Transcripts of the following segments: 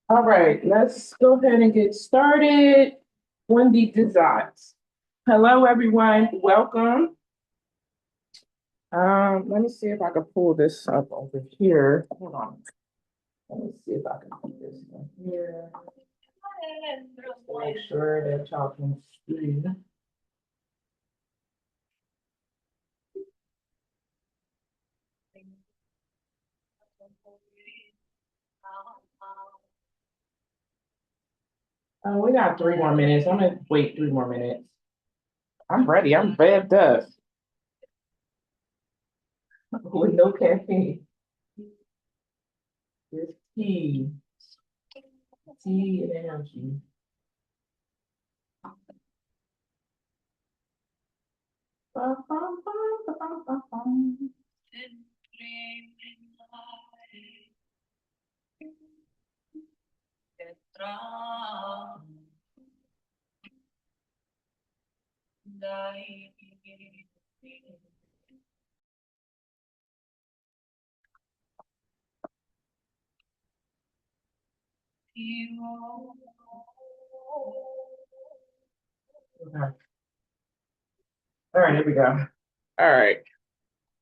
All right, let's go ahead and get started on the designs. Hello, everyone. Welcome. Let me see if I can pull this up over here. Hold on. Let me see if I can put this in here. To make sure that y'all can see. We got 3 more minutes. I'm gonna wait 3 more minutes. I'm ready. I'm revved up with no caffeine. Just tea, tea and energy. Ba, ba, ba, ba, ba, ba, ba. Okay. All right, here we go. All right.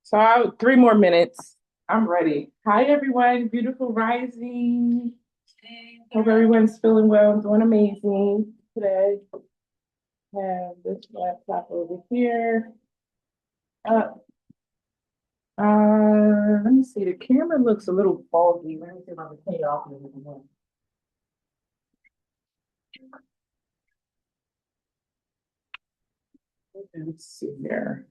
So 3 more minutes. I'm ready. Hi, everyone. Beautiful rising. Hope everyone's feeling well. I'm doing amazing today. Have this laptop over here. Uh, let me see. The camera looks a little foggy. Let me see if I can take it off a little bit more. Let's see here.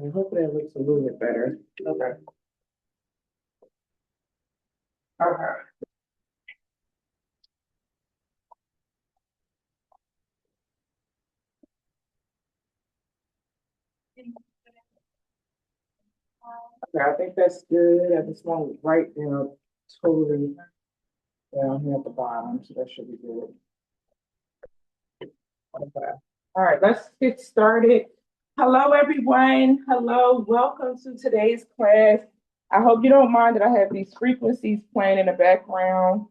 Okay, hopefully it looks a little bit better. Okay. Okay. Okay, I think that's good. I just want to write down totally down here at the bottom, so that should be good. Okay. All right, let's get started. Hello, everyone. Hello, welcome to today's class. I hope you don't mind that I have these frequencies playing in the background.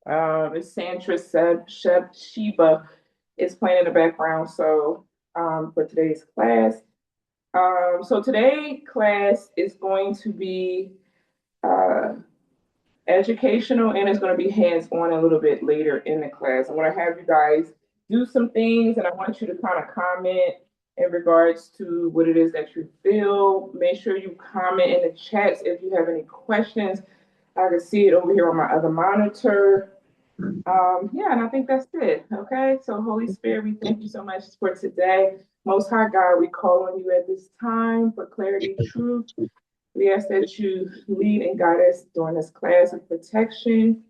It's Santra Sheba is playing in the background. So for today's class. So today's class is going to be uh, educational and it's going to be hands-on a little bit later in the class. I want to have you guys do some things and I want you to kind of comment in regards to what it is that you feel. Make sure you comment in the chats if you have any questions. I can see it over here on my other monitor. Yeah, and I think that's it. Okay. So, Holy Spirit, we thank you so much for today. Most High God, we call on you at this time for clarity, truth. We ask that you lead and guide us during this class of protection.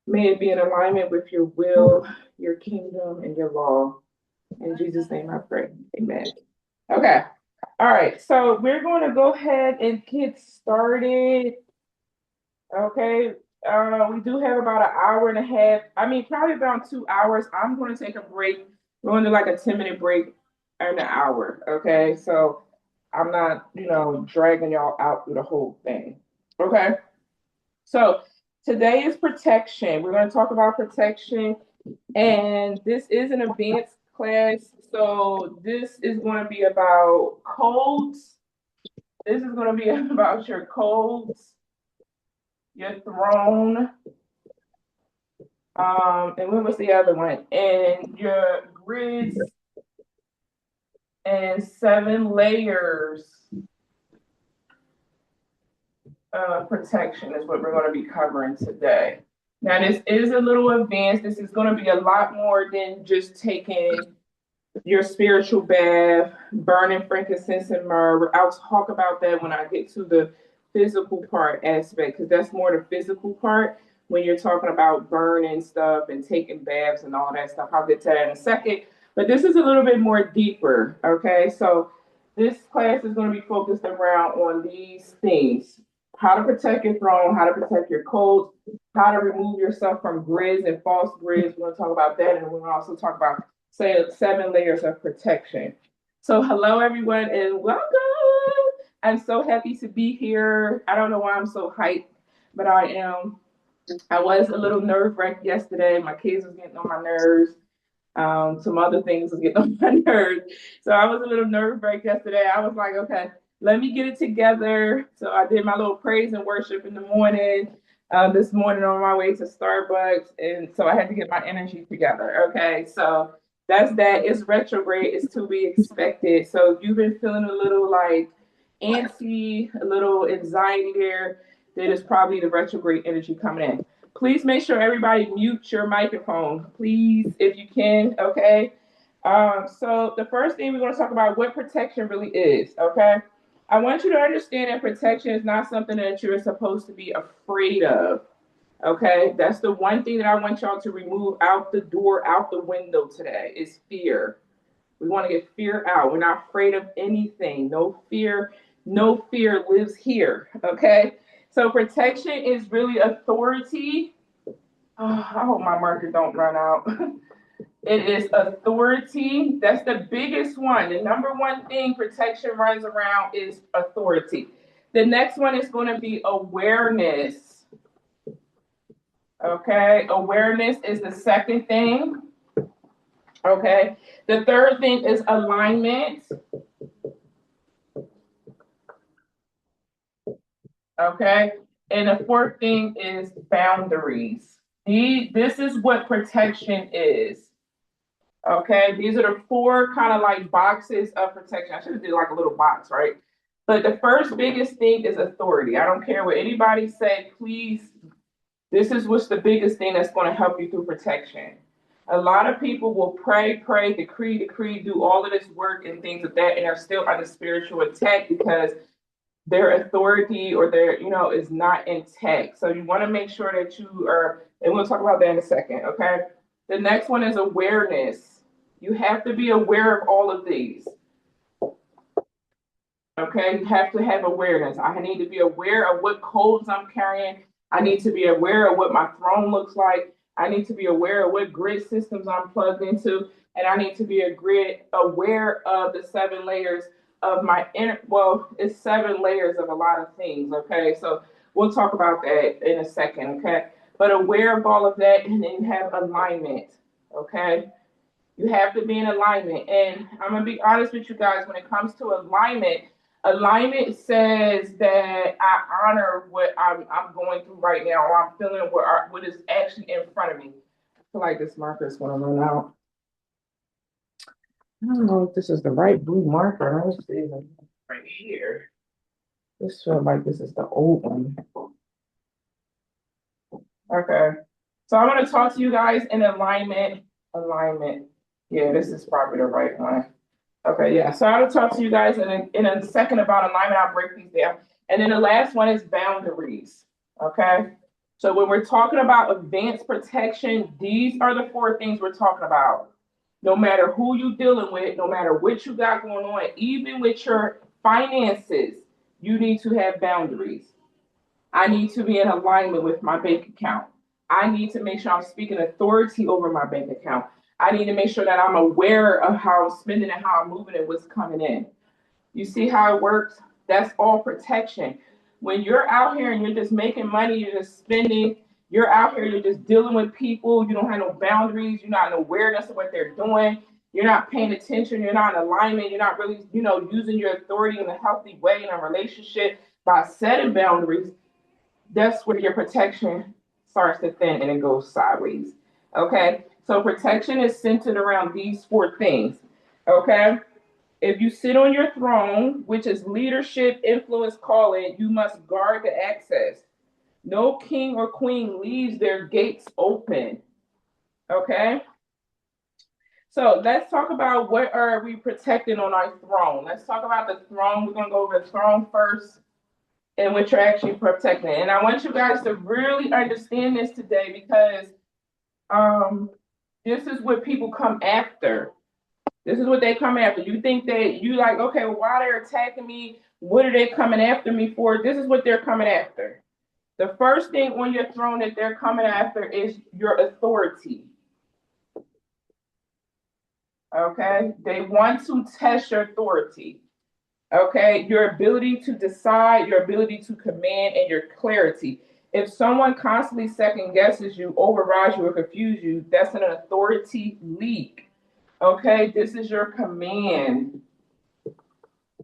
May it be in alignment with your will, your kingdom, and your law. In Jesus' name I pray. Amen. Okay. All right. So we're going to go ahead and get started. Okay. We do have about an hour and a half. I mean, probably about 2 hours. I'm going to take a break. We're going to do like a 10-minute break in an hour. Okay. So I'm not, dragging y'all out through the whole thing. Okay. So today is protection. We're going to talk about protection. And this is an advanced class. So this is going to be about codes. This is going to be about your codes, your throne. And what was the other one? And your grids and 7 layers protection is what we're going to be covering today. Now, this is a little advanced. This is going to be a lot more than just taking your spiritual bath, burning frankincense and myrrh. I'll talk about that when I get to the physical part aspect, because that's more the physical part when you're talking about burning stuff and taking baths and all that stuff. I'll get to that in a second. But this is a little bit more deeper. Okay. So this class is going to be focused around on these things: how to protect your throne, how to protect your codes, how to remove yourself from grids and false grids. We're going to talk about that, and we're going to also talk about say 7 layers of protection. So, hello everyone, and welcome. I'm so happy to be here. I don't know why I'm so hyped, but I am. I was a little nerve wracked yesterday. My kids was getting on my nerves. Some other things was getting on my nerves. So I was a little nerve wracked yesterday. I was like, okay, let me get it together. So I did my little praise and worship in the morning. This morning on my way to Starbucks, and so I had to get my energy together. Okay, so that's that. It's retrograde. It's to be expected. So if you've been feeling a little like antsy, a little anxiety there, then it's probably the retrograde energy coming in. Please make sure everybody mute your microphone, please, if you can. Okay. So the first thing we're going to talk about what protection really is. Okay. I want you to understand that protection is not something that you're supposed to be afraid of. Okay, that's the one thing that I want y'all to remove out the door, out the window today is fear. We want to get fear out. We're not afraid of anything. No fear lives here. Okay, so protection is really authority. Oh, I hope my marker don't run out. It is authority. That's the biggest one. The number one thing protection runs around is authority. The next one is going to be awareness. Okay, awareness is the second thing. Okay, the third thing is alignment. Okay, and the fourth thing is boundaries. This is what protection is. Okay, these are the four kind of like boxes of protection. I should have did like a little box, right? But the first biggest thing is authority. I don't care what anybody say, please. This is what's the biggest thing that's going to help you through protection. A lot of people will pray, decree, do all of this work and things of that, and are still under spiritual attack because their authority or their, is not intact. So you want to make sure that you are, and we'll talk about that in a second, okay? The next one is awareness. You have to be aware of all of these. Okay, you have to have awareness. I need to be aware of what codes I'm carrying. I need to be aware of what my throne looks like. I need to be aware of what grid systems I'm plugged into. And I need to be aware of the 7 layers of my inner, well, it's 7 layers of a lot of things. Okay, so we'll talk about that in a second. Okay, but aware of all of that, and then have alignment. Okay, you have to be in alignment. And I'm going to be honest with you guys, when it comes to alignment, alignment says that I honor what I'm going through right now, or I'm feeling what is actually in front of me. I feel like this marker is going to run out. I don't know if this is the right blue marker. Let's see, right here. This feels like this is the old one. Okay, so I'm going to talk to you guys in alignment. Alignment. Yeah, this is probably the right one. Okay, yeah. So I'll talk to you guys in a second about alignment. I'll break these down. And then the last one is boundaries. Okay. So when we're talking about advanced protection, these are the 4 things we're talking about. No matter who you're dealing with, no matter what you got going on, even with your finances, you need to have boundaries. I need to be in alignment with my bank account. I need to make sure I'm speaking authority over my bank account. I need to make sure that I'm aware of how I'm spending and how I'm moving and what's coming in. You see how it works? That's all protection. When you're out here and you're just making money, you're just spending, you're out here, you're just dealing with people, you don't have no boundaries, you're not in awareness of what they're doing, you're not paying attention, you're not in alignment, you're not really, using your authority in a healthy way in a relationship by setting boundaries. That's where your protection starts to thin and it goes sideways. Okay, so protection is centered around these 4 things. Okay, if you sit on your throne, which is leadership, influence, calling, you must guard the access. No king or queen leaves their gates open. Okay. So let's talk about what are we protecting on our throne. Let's talk about the throne. We're gonna go over the throne first and what you're actually protecting. And I want you guys to really understand this today because um, this is what people come after. This is what they come after. You think that you like, okay, well, why they're attacking me? What are they coming after me for? This is what they're coming after. The first thing on your throne that they're coming after is your authority. Okay? They want to test your authority. Okay? Your ability to decide, your ability to command, and your clarity. If someone constantly second guesses you, overrides you, or confuses you, that's an authority leak. Okay? This is your command.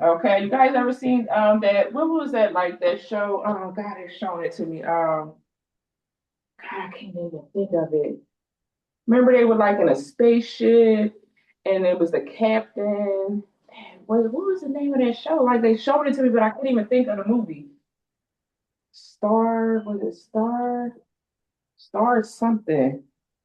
Okay, you guys ever seen that? What was that like that show? Oh God, it's showing it to me. God, I can't even think of it. Remember they were like in a spaceship, and it was the captain. What was the name of that show? Like they showed it to me, but I couldn't even think of the movie. Star, was it Star? Star something.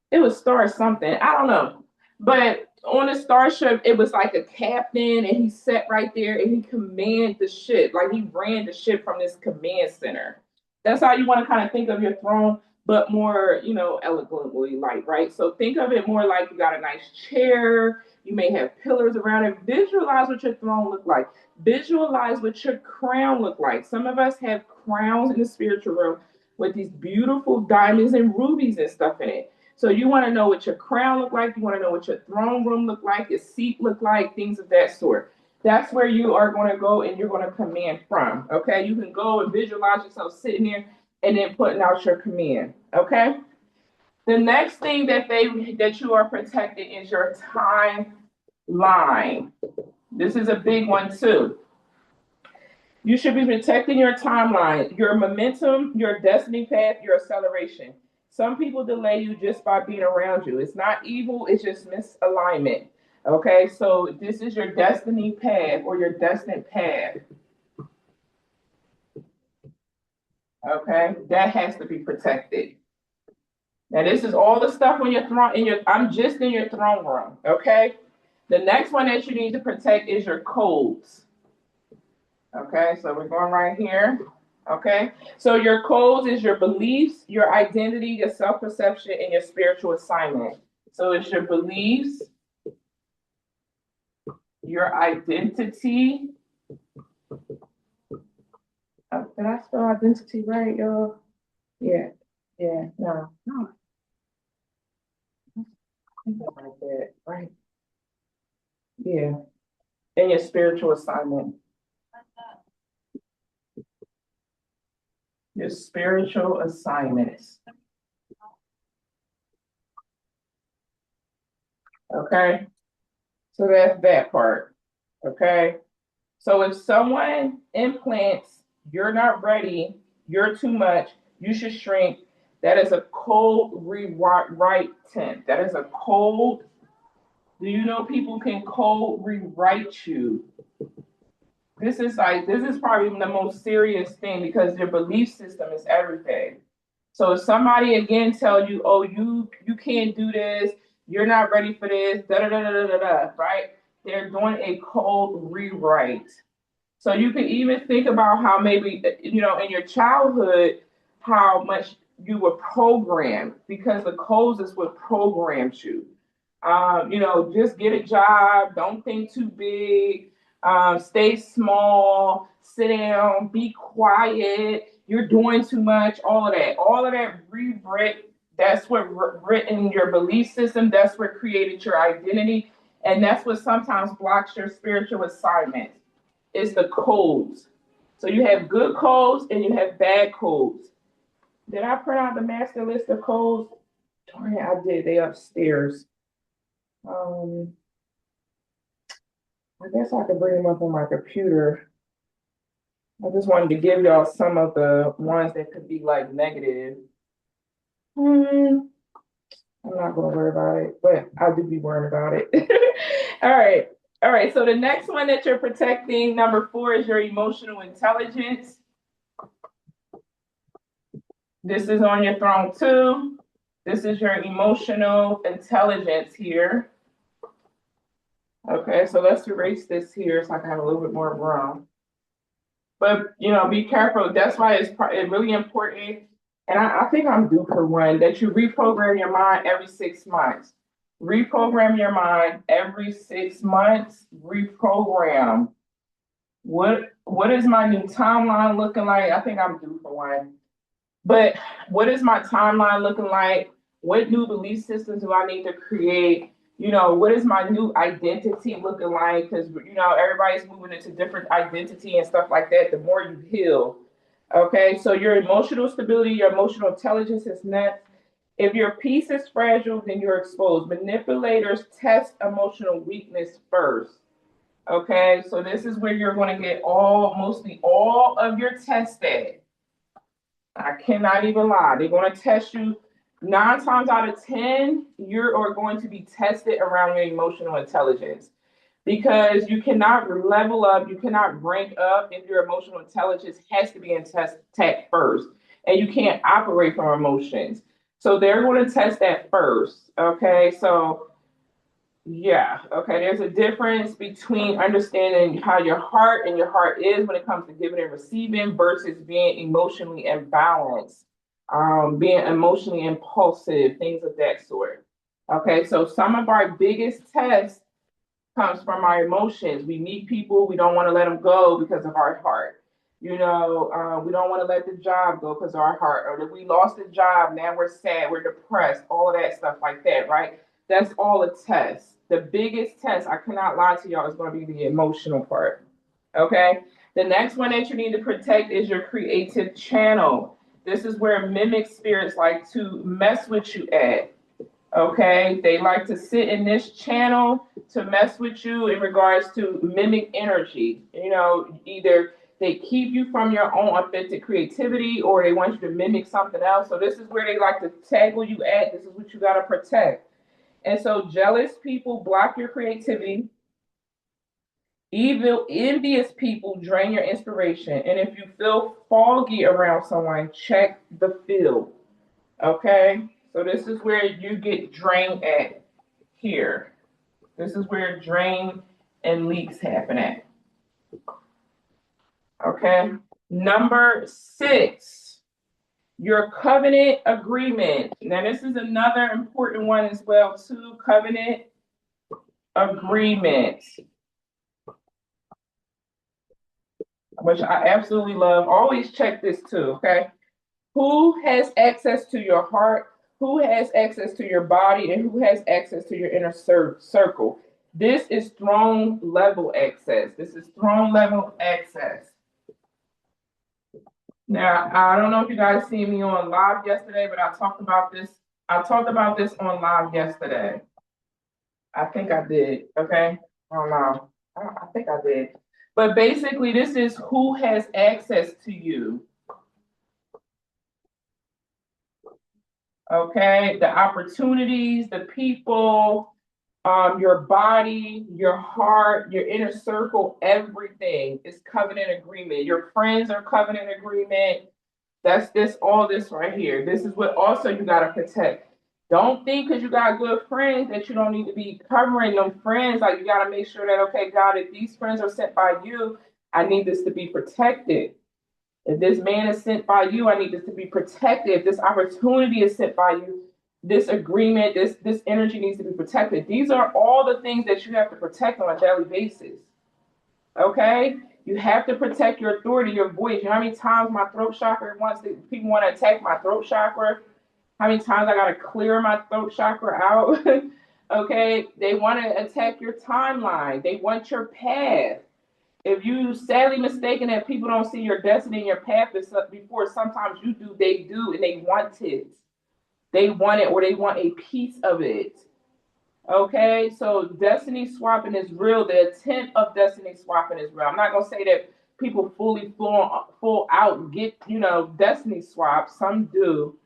It was Star something. I don't know. But on the starship, it was like a captain, and he sat right there and he commanded the ship. Like he ran the ship from this command center. That's how you want to kind of think of your throne, but more, eloquently, like, right? So think of it more like you got a nice chair. You may have pillars around it. Visualize what your throne look like. Visualize what your crown look like. Some of us have crowns in the spiritual realm with these beautiful diamonds and rubies and stuff in it. So you want to know what your crown look like. You want to know what your throne room look like, your seat look like, things of that sort. That's where you are going to go and you're going to command from. Okay, you can go and visualize yourself sitting there and then putting out your command. Okay. The next thing that you are protecting is your timeline. This is a big one too. You should be protecting your timeline, your momentum, your destiny path, your acceleration. Some people delay you just by being around you. It's not evil, it's just misalignment. Okay, so this is your destiny path or your destined path. Okay, that has to be protected. Now, this is all the stuff on your throne. I'm just in your throne room. Okay, the next one that you need to protect is your codes. Okay, so we're going right here. Okay, so your codes is your beliefs, your identity, your self perception, and your spiritual assignment. So it's your beliefs, your identity. Did I spell identity right, y'all? Yeah, no. Like that, right? Yeah, and your spiritual assignment. Your spiritual assignments. Okay, so that's that part. Okay, so if someone implants, you're not ready, you're too much, you should shrink. That is a cold rewrite tent. That is a cold. Do you know people can cold rewrite you? This is probably the most serious thing because your belief system is everything. So if somebody again tell you, oh, you can't do this, you're not ready for this, da da da da da da, right? They're doing a cold rewrite. So you can even think about how maybe in your childhood, how much you were programmed because the codes is what programs you. Just get a job, don't think too big, stay small, sit down, be quiet, you're doing too much, all of that rewritten, that's what written your belief system, that's what created your identity, and that's what sometimes blocks your spiritual assignment. Is the codes. So you have good codes and you have bad codes. Did I print out the master list of codes? I did. They upstairs. Um, I guess I could bring them up on my computer. I just wanted to give y'all some of the ones that could be like negative. I'm not gonna worry about it, but I do be worrying about it. All right. All right. So the next one that you're protecting, number 4, is your emotional intelligence. This is on your throne too. This is your emotional intelligence here. Okay, so let's erase this here so I can have a little bit more room. But be careful. That's why it's really important. And I think I'm due for one that you reprogram your mind every 6 months. Reprogram your mind every 6 months. Reprogram. What is my new timeline looking like? I think I'm due for one. But what is my timeline looking like? What new belief systems do I need to create? What is my new identity looking like? Because, everybody's moving into different identity and stuff like that. The more you heal. Okay, so your emotional stability, your emotional intelligence is next. If your peace is fragile, then you're exposed. Manipulators test emotional weakness first. Okay, so this is where you're going to get mostly all of your tests at. I cannot even lie. They're going to test you 9 times out of 10. You are going to be tested around your emotional intelligence because you cannot level up, you cannot rank up if your emotional intelligence has to be in tech first, and you can't operate from emotions. So they're going to test that first. Okay, so yeah. Okay. There's a difference between understanding how your heart is when it comes to giving and receiving versus being emotionally imbalanced, being emotionally impulsive, things of that sort. Okay. So some of our biggest tests comes from our emotions. We meet people, we don't want to let them go because of our heart. We don't want to let the job go because of our heart. Or if we lost the job, now we're sad, we're depressed, all of that stuff like that, right? That's all a test. The biggest test, I cannot lie to y'all, is going to be the emotional part. Okay. The next one that you need to protect is your creative channel. This is where mimic spirits like to mess with you at. Okay, they like to sit in this channel to mess with you in regards to mimic energy. Either they keep you from your own authentic creativity or they want you to mimic something else. So this is where they like to tackle you at. This is what you got to protect. And so jealous people block your creativity. Evil, envious people drain your inspiration. And if you feel foggy around someone, check the field. Okay, so this is where you get drained at here. This is where drain and leaks happen at. Okay, number 6, your covenant agreement. Now, this is another important one as well, too. Covenant agreement, which I absolutely love. Always check this too. Okay, who has access to your heart, who has access to your body, and who has access to your inner circle. This is throne level access. This is throne level access. Now, I don't know if you guys see me on live yesterday, but I talked about this. I talked about this on live yesterday. I think I did. Okay. I don't know. I think I did. But basically, this is who has access to you. Okay, the opportunities, the people, your body, your heart, your inner circle, everything is covenant agreement. Your friends are covenant agreement. That's all this right here. This is what also you got to protect. Don't think because you got good friends that you don't need to be covering them friends. Like you got to make sure that, okay, God, if these friends are sent by you, I need this to be protected. If this man is sent by you, I need this to be protected. If this opportunity is sent by you, this agreement, this energy needs to be protected. These are all the things that you have to protect on a daily basis. Okay? You have to protect your authority, your voice. You know how many times my throat chakra people want to attack my throat chakra? How many times I got to clear my throat chakra out? Okay? They want to attack your timeline. They want your path. If you sadly mistaken that people don't see your destiny and your path before sometimes you do, they do, and they want it. They want it or they want a piece of it. Okay, so destiny swapping is real. The attempt of destiny swapping is real. I'm not gonna say that people full out get destiny swap. Some do.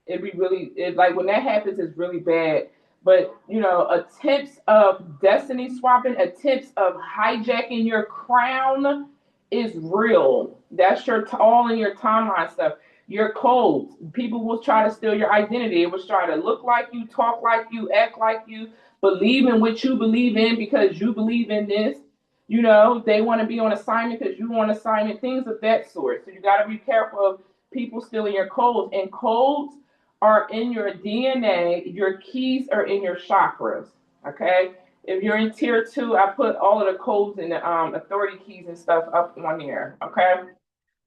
Like when that happens, it's really bad. But attempts of destiny swapping, attempts of hijacking your crown is real. That's all in your timeline stuff. Your codes. People will try to steal your identity. It will try to look like you, talk like you, act like you, believe in what you believe in because you believe in this. You know, they want to be on assignment because you want assignment, things of that sort. So you got to be careful of people stealing your codes. And codes are in your DNA. Your keys are in your chakras. Okay. If you're in tier 2, I put all of the codes and the authority keys and stuff up on here. Okay.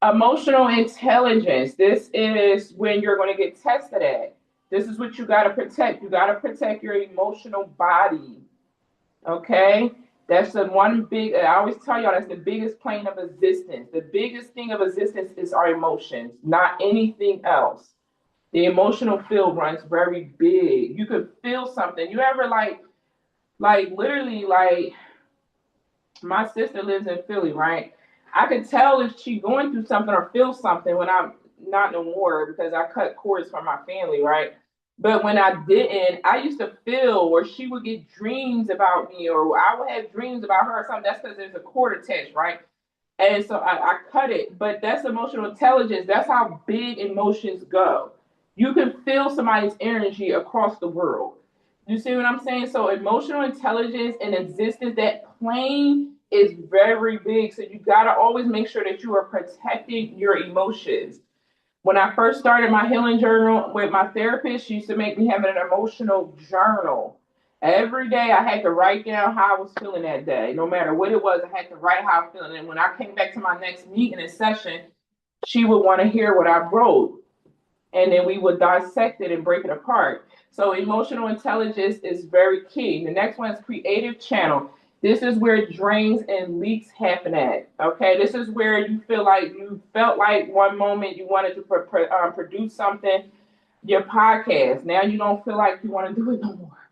Emotional intelligence. This is when you're going to get tested at. This is what you got to protect. You got to protect your emotional body. Okay? That's the one big, I always tell y'all, that's the biggest plane of existence. The biggest thing of existence is our emotions, not anything else. The emotional field runs very big. You could feel something. You ever literally, like, my sister lives in Philly, right? I could tell if she going through something or feel something when I'm not no more because I cut cords from my family, right? But when I didn't, I used to feel where she would get dreams about me or I would have dreams about her or something. That's because there's a cord attached, right? And so I cut it. But that's emotional intelligence. That's how big emotions go. You can feel somebody's energy across the world. You see what I'm saying? So emotional intelligence and existence, that plane is very big. So you got to always make sure that you are protecting your emotions. When I first started my healing journal with my therapist, she used to make me have an emotional journal. Every day I had to write down how I was feeling that day. No matter what it was, I had to write how I was feeling. And when I came back to my next meeting and session, she would want to hear what I wrote. And then we would dissect it and break it apart. So emotional intelligence is very key. The next one is creative channel. This is where drains and leaks happen at. Okay, this is where you feel like you felt like one moment you wanted to produce something, your podcast. Now you don't feel like you want to do it no more.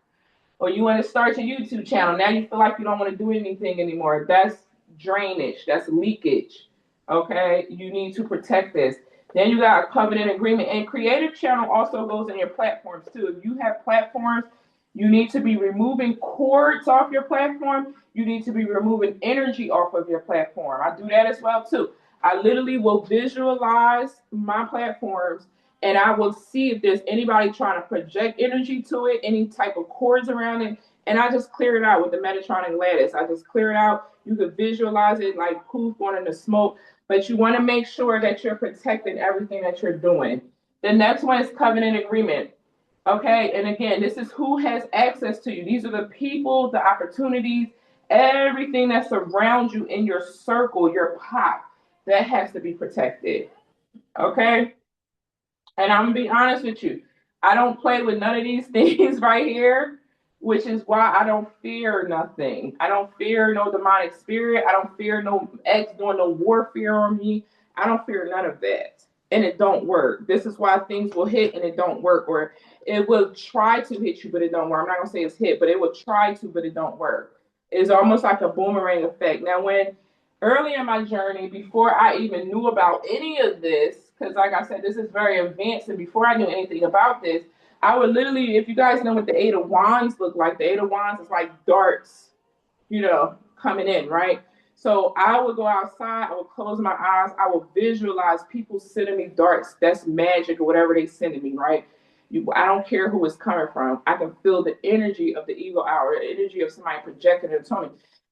Or you want to start your YouTube channel. Now you feel like you don't want to do anything anymore. That's drainage. That's leakage. Okay, you need to protect this. Then you got a covenant agreement. And creative channel also goes in your platforms too. If you have platforms, you need to be removing cords off your platform. You need to be removing energy off of your platform. I do that as well too. I literally will visualize my platforms and I will see if there's anybody trying to project energy to it, any type of cords around it, and I just clear it out with the Metatronic lattice. I just clear it out. You could visualize it like who's going in the smoke, but you want to make sure that you're protecting everything that you're doing. The next one is covenant agreement. Okay, and again, this is who has access to you. These are the people, the opportunities, everything that's around you in your circle, your pot, that has to be protected. Okay, and I'm gonna be honest with you, I don't play with none of these things right here, which is why I don't fear nothing. I don't fear no demonic spirit. I don't fear no ex doing no warfare on me. I don't fear none of that. And it don't work. This is why things will hit and it don't work, or it will try to hit you, but it don't work. I'm not gonna say it's hit, but it will try to, but it don't work. It's almost like a boomerang effect. Now, when early in my journey, before I even knew about any of this, because like I said, this is very advanced, and before I knew anything about this, I would literally, if you guys know what the Eight of Wands look like, the Eight of Wands is like darts, coming in, right? So I would go outside, I would close my eyes, I would visualize people sending me darts. That's magic or whatever they sending me, right? I don't care who it's coming from. I can feel the energy of the evil hour, the energy of somebody projecting it to me.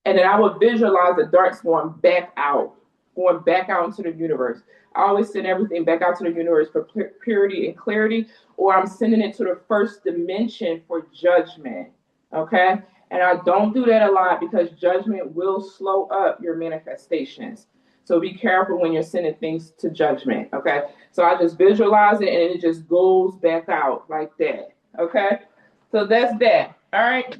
And then I would visualize the darts going back out into the universe. I always send everything back out to the universe for purity and clarity, or I'm sending it to the first dimension for judgment. Okay? And I don't do that a lot because judgment will slow up your manifestations. So be careful when you're sending things to judgment. Okay? So I just visualize it and it just goes back out like that. Okay? So that's that. All right?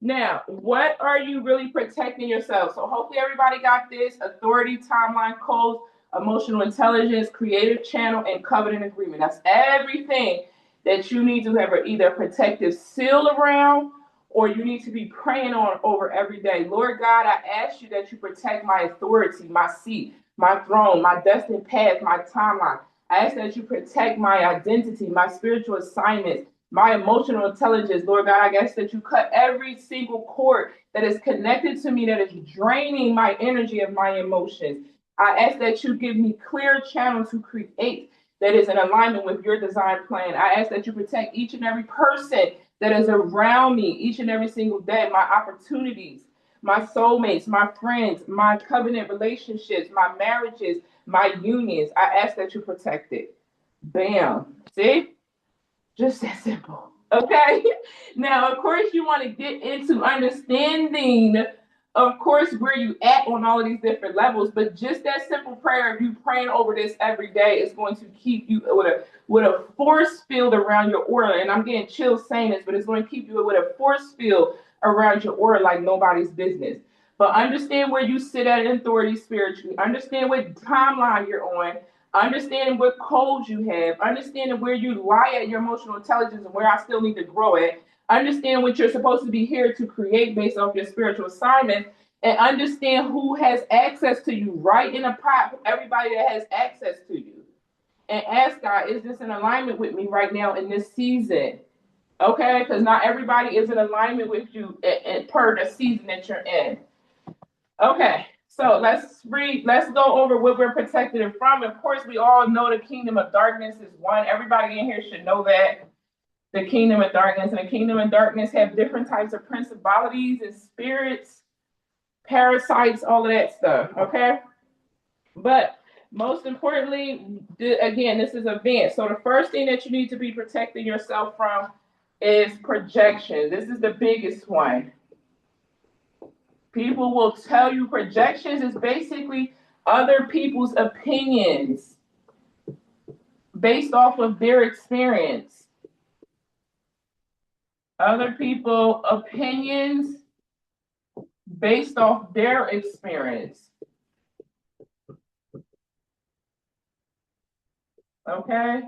Now, what are you really protecting yourself? So hopefully everybody got this: authority, timeline, codes, emotional intelligence, creative channel, and covenant agreement. That's everything that you need to have either a protective seal around or you need to be praying on over every day. Lord God, I ask you that you protect my authority, my seat, my throne, my destined path, my timeline. I ask that you protect my identity, my spiritual assignments, my emotional intelligence. Lord God, I guess that you cut every single cord that is connected to me that is draining my energy of my emotions. I ask that you give me clear channel to create that is in alignment with your design plan. I ask that you protect each and every person that is around me each and every single day, my opportunities, my soulmates, my friends, my covenant relationships, my marriages, my unions. I ask that you protect it. Bam. See? Just that simple. Okay. Now, of course, you want to get into understanding, of course, where you at on all of these different levels. But just that simple prayer, if you praying over this every day, is going to keep you with a force field around your aura. And I'm getting chills saying this, but it's going to keep you with a force field around your aura like nobody's business. But understand where you sit at in authority spiritually. Understand what timeline you're on. Understanding what codes you have, understanding where you lie at your emotional intelligence and where I still need to grow at, understand what you're supposed to be here to create based off your spiritual assignment, and understand who has access to you right in a pot, everybody that has access to you. And ask God, is this in alignment with me right now in this season? Okay, because not everybody is in alignment with you per the season that you're in. Okay. So let's go over what we're protected from. Of course, we all know the kingdom of darkness is one. Everybody in here should know that. The kingdom of darkness and the kingdom of darkness have different types of principalities and spirits, parasites, all of that stuff. Okay. But most importantly, again, this is advanced. So the first thing that you need to be protecting yourself from is projection. This is the biggest one. People will tell you projections is basically other people's opinions based off of their experience. Other people's opinions based off their experience. Okay?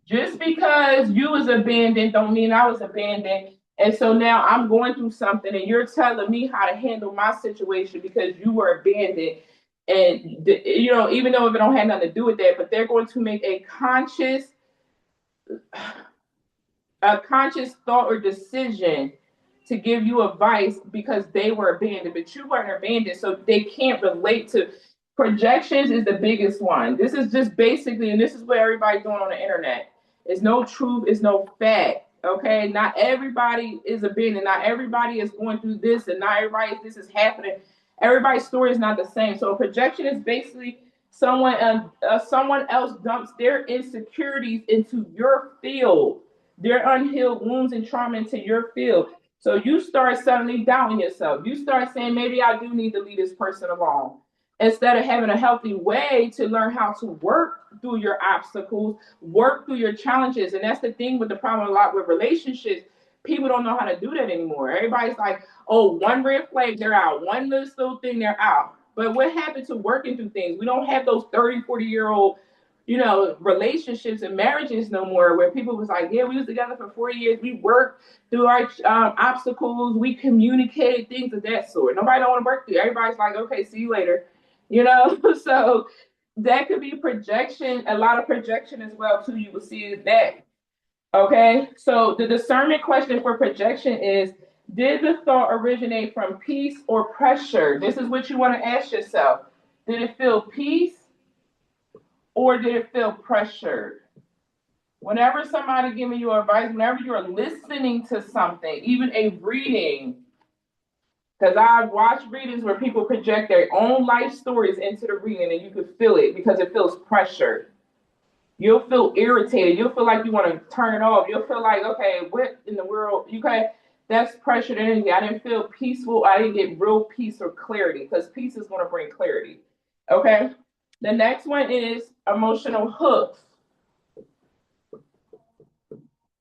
Just because you was abandoned don't mean I was abandoned. And so now I'm going through something and you're telling me how to handle my situation because you were abandoned. And, even though if it don't have nothing to do with that, but they're going to make a conscious thought or decision to give you advice because they were abandoned, but you weren't abandoned. So they can't relate to projections is the biggest one. This is just basically, and this is what everybody's doing on the internet. It's no truth, it's no fact. Okay, not everybody is abandoned. Not everybody is going through this, and not everybody this is happening. Everybody's story is not the same. So a projection is basically someone else dumps their insecurities into your field, their unhealed wounds and trauma into your field. So you start suddenly doubting yourself. You start saying, maybe I do need to leave this person alone. Instead of having a healthy way to learn how to work through your obstacles, work through your challenges. And that's the thing with the problem a lot with relationships. People don't know how to do that anymore. Everybody's like, oh, one red flag, they're out. One little thing, they're out. But what happened to working through things? We don't have those 30, 40-year-old, relationships and marriages no more where people was like, yeah, we was together for 4 years. We worked through our obstacles. We communicated things of that sort. Nobody don't want to work through. Everybody's like, okay, see you later. So that could be projection, a lot of projection as well too. You will see that. Okay, so the discernment question for projection is, did the thought originate from peace or pressure? This is what you want to ask yourself. Did it feel peace or did it feel pressured? Whenever somebody giving you advice, whenever you're listening to something, even a reading, because I've watched readings where people project their own life stories into the reading and you can feel it because it feels pressured. You'll feel irritated. You'll feel like you want to turn it off. You'll feel like, okay, what in the world? That's pressured energy. I didn't feel peaceful. I didn't get real peace or clarity because peace is going to bring clarity. Okay. The next one is emotional hooks.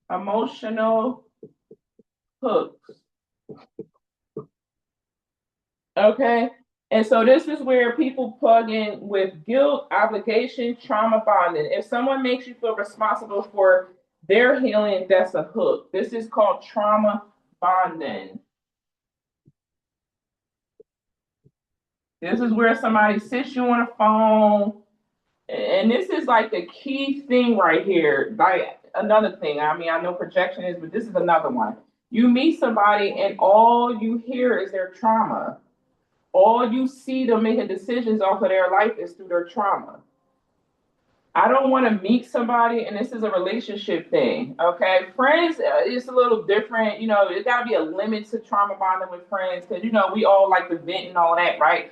Emotional hooks. Okay. And so this is where people plug in with guilt, obligation, trauma bonding. If someone makes you feel responsible for their healing, that's a hook. This is called trauma bonding. This is where somebody sits you on a phone. And this is like the key thing right here. Like another thing. I mean, I know projection is, but this is another one. You meet somebody and all you hear is their trauma. All you see them making decisions off of their life is through their trauma. I don't want to meet somebody, and this is a relationship thing. Okay, friends, it's a little different. You know, it got to be a limit to trauma bonding with friends because you know we all like to vent and all that, right?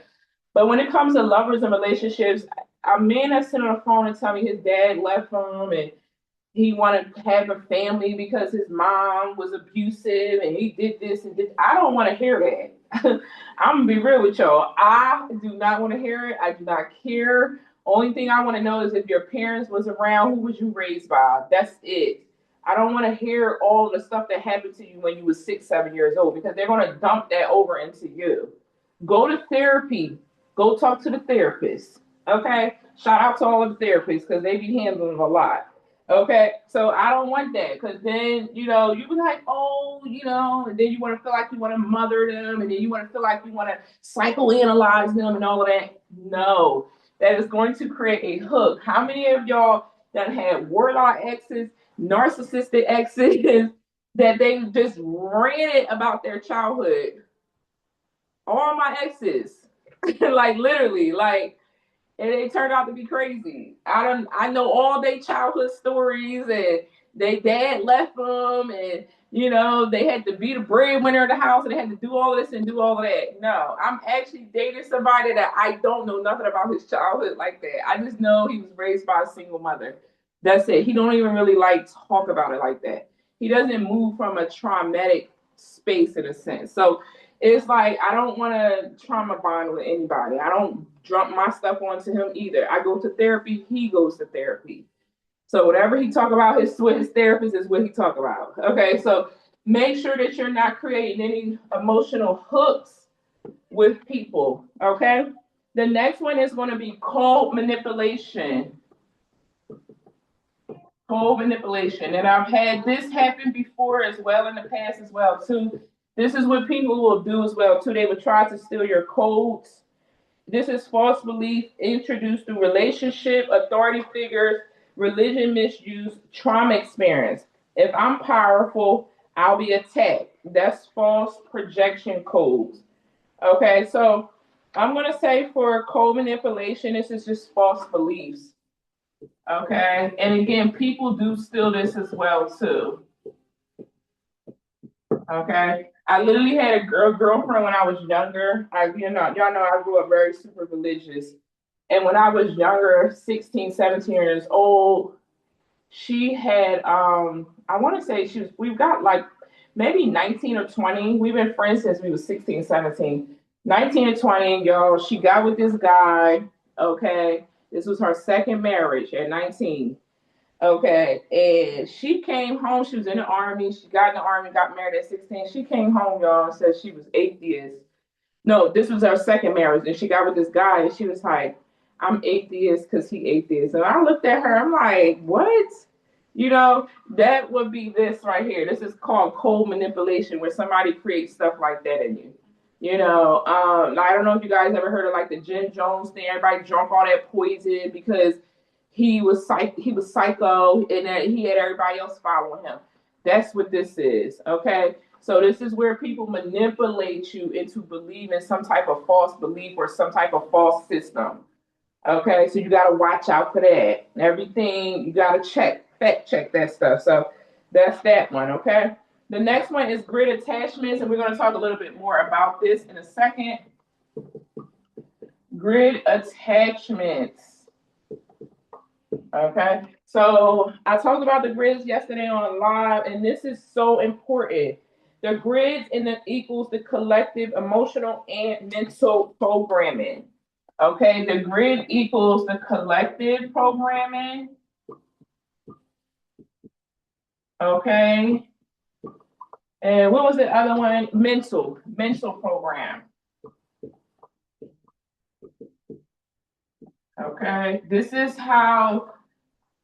But when it comes to lovers and relationships, a man that's sitting on the phone and tell me his dad left him and he wanted to have a family because his mom was abusive and he did this and did. I don't want to hear that. I'm gonna be real with y'all. I do not want to hear it. I do not care. Only thing I want to know is if your parents was around, who was you raised by? That's it. I don't want to hear all the stuff that happened to you when you was 6, 7 years old because they're gonna dump that over into you. Go to therapy. Go talk to the therapist. Okay. Shout out to all of the therapists because they be handling a lot. Okay, so I don't want that because then you know you be like, oh, you know, and then you want to feel like you want to mother them, and then you want to feel like you want to psychoanalyze them and all of that. No, that is going to create a hook. How many of y'all that had warlord exes, narcissistic exes, that they just ranted about their childhood? All my exes, like literally, like and they turned out to be crazy. I know all their childhood stories and they dad left them and you know they had to be the breadwinner of the house and they had to do all this and do all of that. No, I'm actually dating somebody that I don't know nothing about his childhood like that. I just know he was raised by a single mother. That's it. He don't even really like talk about it like that. He doesn't move from a traumatic space in a sense. So it's like I don't want to trauma bond with anybody. I don't dump my stuff onto him either. I go to therapy. He goes to therapy. So whatever he talk about his therapist is what he talk about. Okay, so make sure that you're not creating any emotional hooks with people. Okay, the next one is going to be cold manipulation. Cold manipulation, and I've had this happen before as well in the past as well too. This is what people will do as well too. They will try to steal your codes. This is false belief introduced through relationship, authority figures, religion misuse, trauma experience. If I'm powerful, I'll be attacked. That's false projection codes. Okay, so I'm going to say for code manipulation, this is just false beliefs. Okay, and again, people do steal this as well too. Okay. I literally had a girlfriend when I was younger. Y'all know I grew up very super religious. And when I was younger, 16, 17 years old, she had I want to say we've got like maybe 19 or 20. We've been friends since we was 16, 17. 19 or 20, y'all. She got with this guy. Okay. This was her second marriage at 19. Okay, and she came home. She was in the army. She got in the army, got married at 16. She came home, y'all, and said she was atheist. No, this was her second marriage, and she got with this guy, and she was like, I'm atheist because he atheist. And I looked at her, I'm like, what? You know, that would be this right here. This is called cold manipulation, where somebody creates stuff like that in you. You know, I don't know if you guys ever heard of like the Jim Jones thing. Everybody drunk all that poison because he was psycho and that he had everybody else following him. That's what this is. Okay. So this is where people manipulate you into believing some type of false belief or some type of false system. Okay, so you got to watch out for that. Everything you got to fact check that stuff. So that's that one. Okay. The next one is grid attachments, and we're going to talk a little bit more about this in a second. Grid attachments. Okay, so I talked about the grids yesterday on live, and this is so important. The grids and the equals the collective emotional and mental programming. Okay, the grid equals the collective programming. Okay, and what was the other one? Mental program. Okay, this is how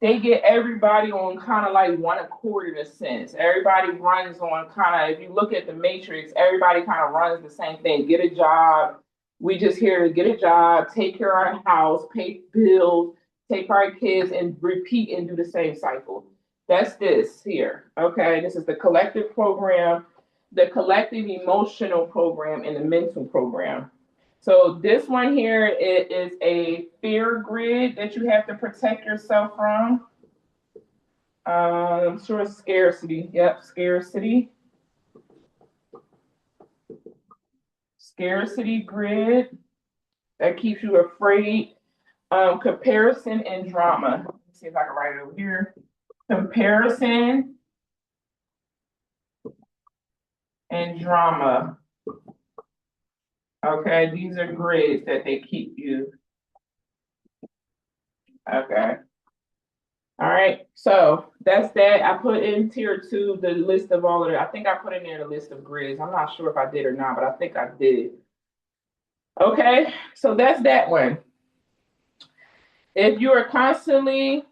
they get everybody on kind of like one accord in a sense. Everybody runs on kind of, if you look at the matrix, everybody kind of runs the same thing. Get a job. We just here to get a job, take care of our house, pay bills, take care of our kids, and repeat and do the same cycle. That's this here. Okay, this is the collective program, the collective emotional program, and the mental program. So this one here, it is a fear grid that you have to protect yourself from. I'm sure scarcity. Yep, scarcity. Scarcity grid that keeps you afraid. Comparison and drama. Let me see if I can write it over here. Comparison and drama. Okay, these are grids that they keep you. Okay. All right, so that's that. I put in tier two the list of all of it. I think I put in there the list of grids. I'm not sure if I did or not, but I think I did. Okay, so that's that one. If you are constantly,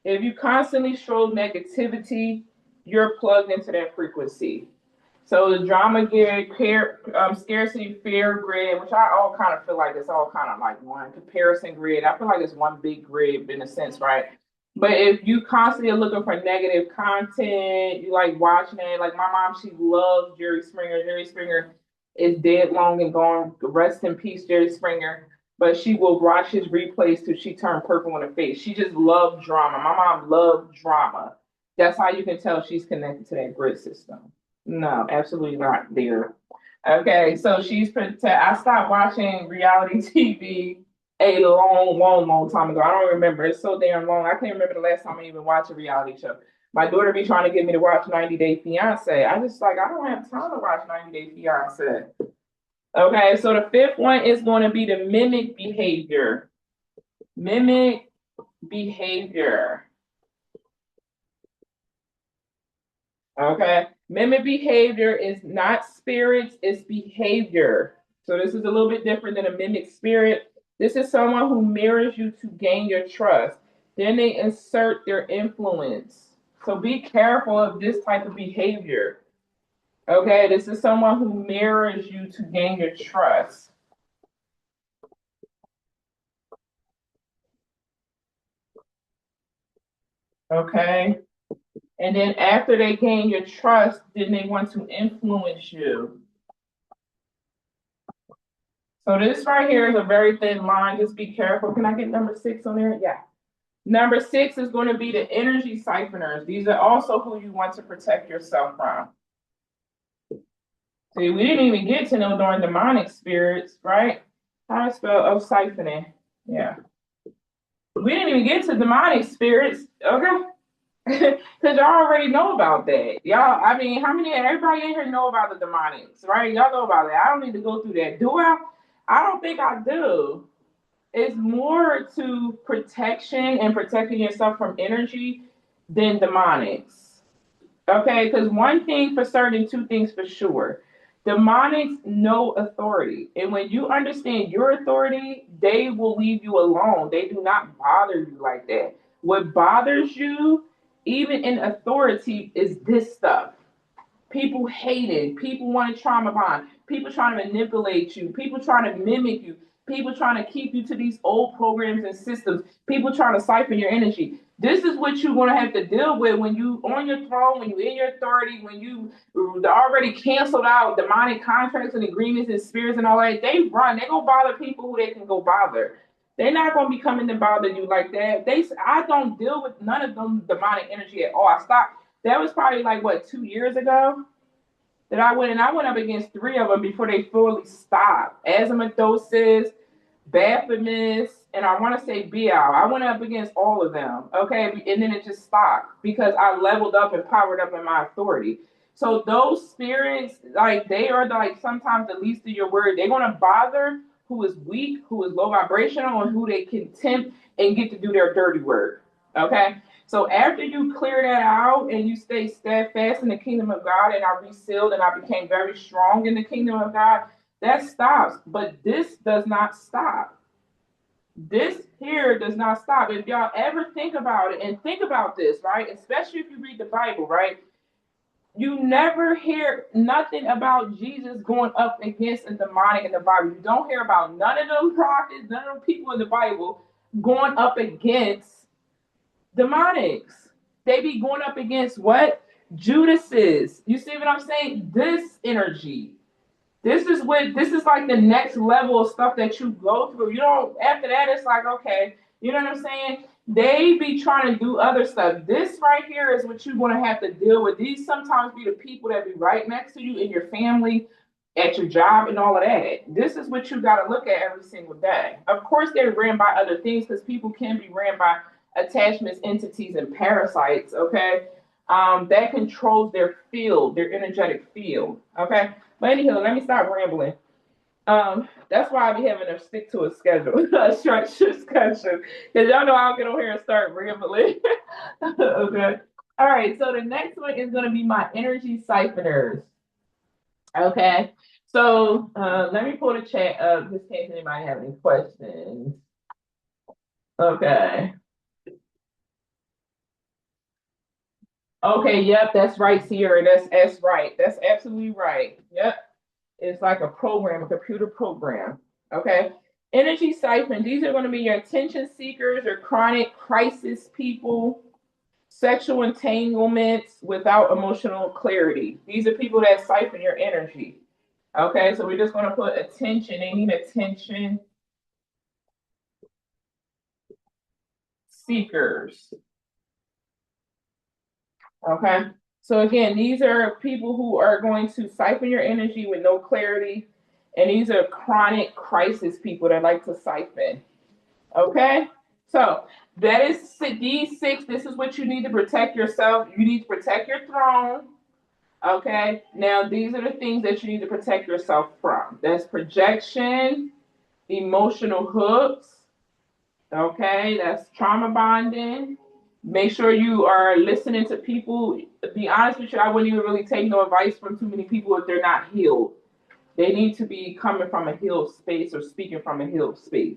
if you constantly show negativity, you're plugged into that frequency. So the drama grid, scarcity, fear grid, which I all kind of feel like it's all kind of like one comparison grid. I feel like it's one big grid in a sense, right? But if you constantly are looking for negative content, you like watching it. Like my mom, she loves Jerry Springer. Jerry Springer is dead long and gone. Rest in peace, Jerry Springer. But she will watch his replays till she turned purple in the face. She just loved drama. My mom loved drama. That's how you can tell she's connected to that grid system. No, absolutely not there. Okay, so I stopped watching reality TV a long time ago. I don't remember. It's so damn long. I can't remember the last time I even watched a reality show. My daughter be trying to get me to watch 90 Day Fiance. I just like I don't have time to watch 90 Day Fiance. Okay, so the fifth one is going to be the mimic behavior. Mimic behavior. Okay. Mimic behavior is not spirits, it's behavior. So this is a little bit different than a mimic spirit. This is someone who mirrors you to gain your trust. Then they insert their influence. So be careful of this type of behavior. Okay, this is someone who mirrors you to gain your trust. Okay. And then after they gain your trust, then they want to influence you. So this right here is a very thin line. Just be careful. Can I get number 6 on there? Yeah. Number 6 is going to be the energy siphoners. These are also who you want to protect yourself from. See, we didn't even get to know during demonic spirits, right? How to spell siphoning? Yeah. We didn't even get to demonic spirits, okay? Because y'all already know about that. Y'all, I mean, everybody in here know about the demonics, right? Y'all know about that. I don't need to go through that. Do I? I don't think I do. It's more to protection and protecting yourself from energy than demonics. Okay, because one thing for certain, two things for sure. Demonics know authority. And when you understand your authority, they will leave you alone. They do not bother you like that. What bothers you, even in authority, is this stuff. People hating, people want to trauma bond, people trying to manipulate you, people trying to mimic you, people trying to keep you to these old programs and systems, people trying to siphon your energy. This is what you're going to have to deal with when you on your throne, when you're in your authority, when you already canceled out demonic contracts and agreements and spirits and all that. They go bother people who they can go bother. They're not going to be coming to bother you like that. I don't deal with none of them demonic energy at all. I stopped. That was probably like what 2 years ago that I went up against 3 of them before they fully stopped. Azimuthoses, Baphomet, and I want to say Bial. I went up against all of them. Okay, and then it just stopped because I leveled up and powered up in my authority. So those spirits, like they are like sometimes the least of your word. They're gonna bother who is weak, who is low vibrational, and who they can tempt and get to do their dirty work. Okay. So after you clear that out and you stay steadfast in the kingdom of God, and I resealed and I became very strong in the kingdom of God, that stops. But this does not stop. This here does not stop. If y'all ever think about it and think about this, right? Especially if you read the Bible, right? You never hear nothing about Jesus going up against a demonic in the Bible. You don't hear about none of them prophets, none of them people in the Bible going up against demonics. They be going up against what? Judases. You see what I'm saying? This energy. This is like the next level of stuff that you go through. You don't after that it's like okay, you know what I'm saying? They be trying to do other stuff. This right here is what you're gonna have to deal with. These sometimes be the people that be right next to you in your family, at your job, and all of that. This is what you gotta look at every single day. Of course, they're ran by other things because people can be ran by attachments, entities, and parasites. Okay, that controls their field, their energetic field. Okay. But anyhow, let me stop rambling. That's why I be having to stick to a schedule, a structured schedule, because y'all know I'll get on here and start rambling. Okay. All right. So the next one is going to be my energy siphoners. Okay. So let me pull the chat up just in case anybody have any questions. Okay. Okay. Yep. That's right, Sierra. That's right. That's absolutely right. Yep. It's like a program, a computer program. Okay. Energy siphon, these are going to be your attention seekers or chronic crisis people, sexual entanglements without emotional clarity. These are people that siphon your energy. Okay, so we're just going to put attention. They need attention seekers. Okay, so again, these are people who are going to siphon your energy with no clarity, and these are chronic crisis people that like to siphon. Okay, so that is these six. This is what you need to protect yourself. You need to protect your throne. Okay, now these are the things that you need to protect yourself from. That's projection, emotional hooks. Okay, that's trauma bonding. Make sure you are listening to people. To be honest with you, I wouldn't even really take no advice from too many people if they're not healed. They need to be coming from a healed space or speaking from a healed space.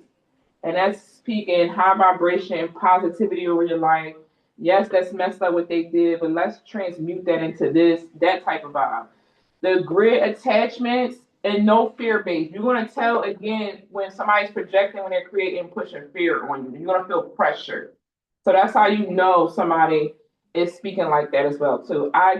And that's speaking high vibration, positivity over your life. Yes, that's messed up what they did, but let's transmute that into that type of vibe. The grid attachments and no fear based. You're going to tell again when somebody's projecting, when they're creating, pushing fear on you. You're going to feel pressure. So that's how you know somebody is speaking like that as well. So I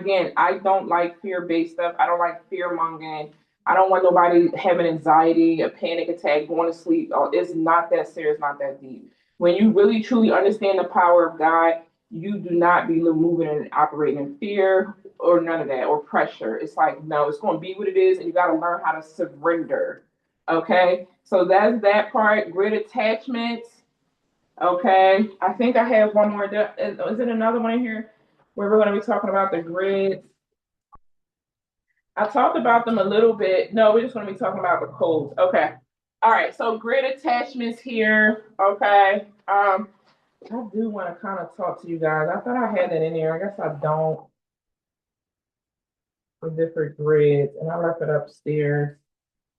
don't like fear based stuff. I don't like fear mongering. I don't want nobody having anxiety, a panic attack, going to sleep. Oh, it's not that serious, not that deep. When you really truly understand the power of God, you do not be moving and operating in fear or none of that or pressure. It's like, no, it's going to be what it is, and you got to learn how to surrender. Okay, so that's that part. Grid attachments. Okay, I think I have one more. Is it another one in here where we're going to be talking about the grids? I talked about them a little bit. No, we're just going to be talking about the codes. Okay. All right. So grid attachments here. Okay. I do want to kind of talk to you guys. I thought I had that in there. I guess I don't for different grids, and I left it upstairs.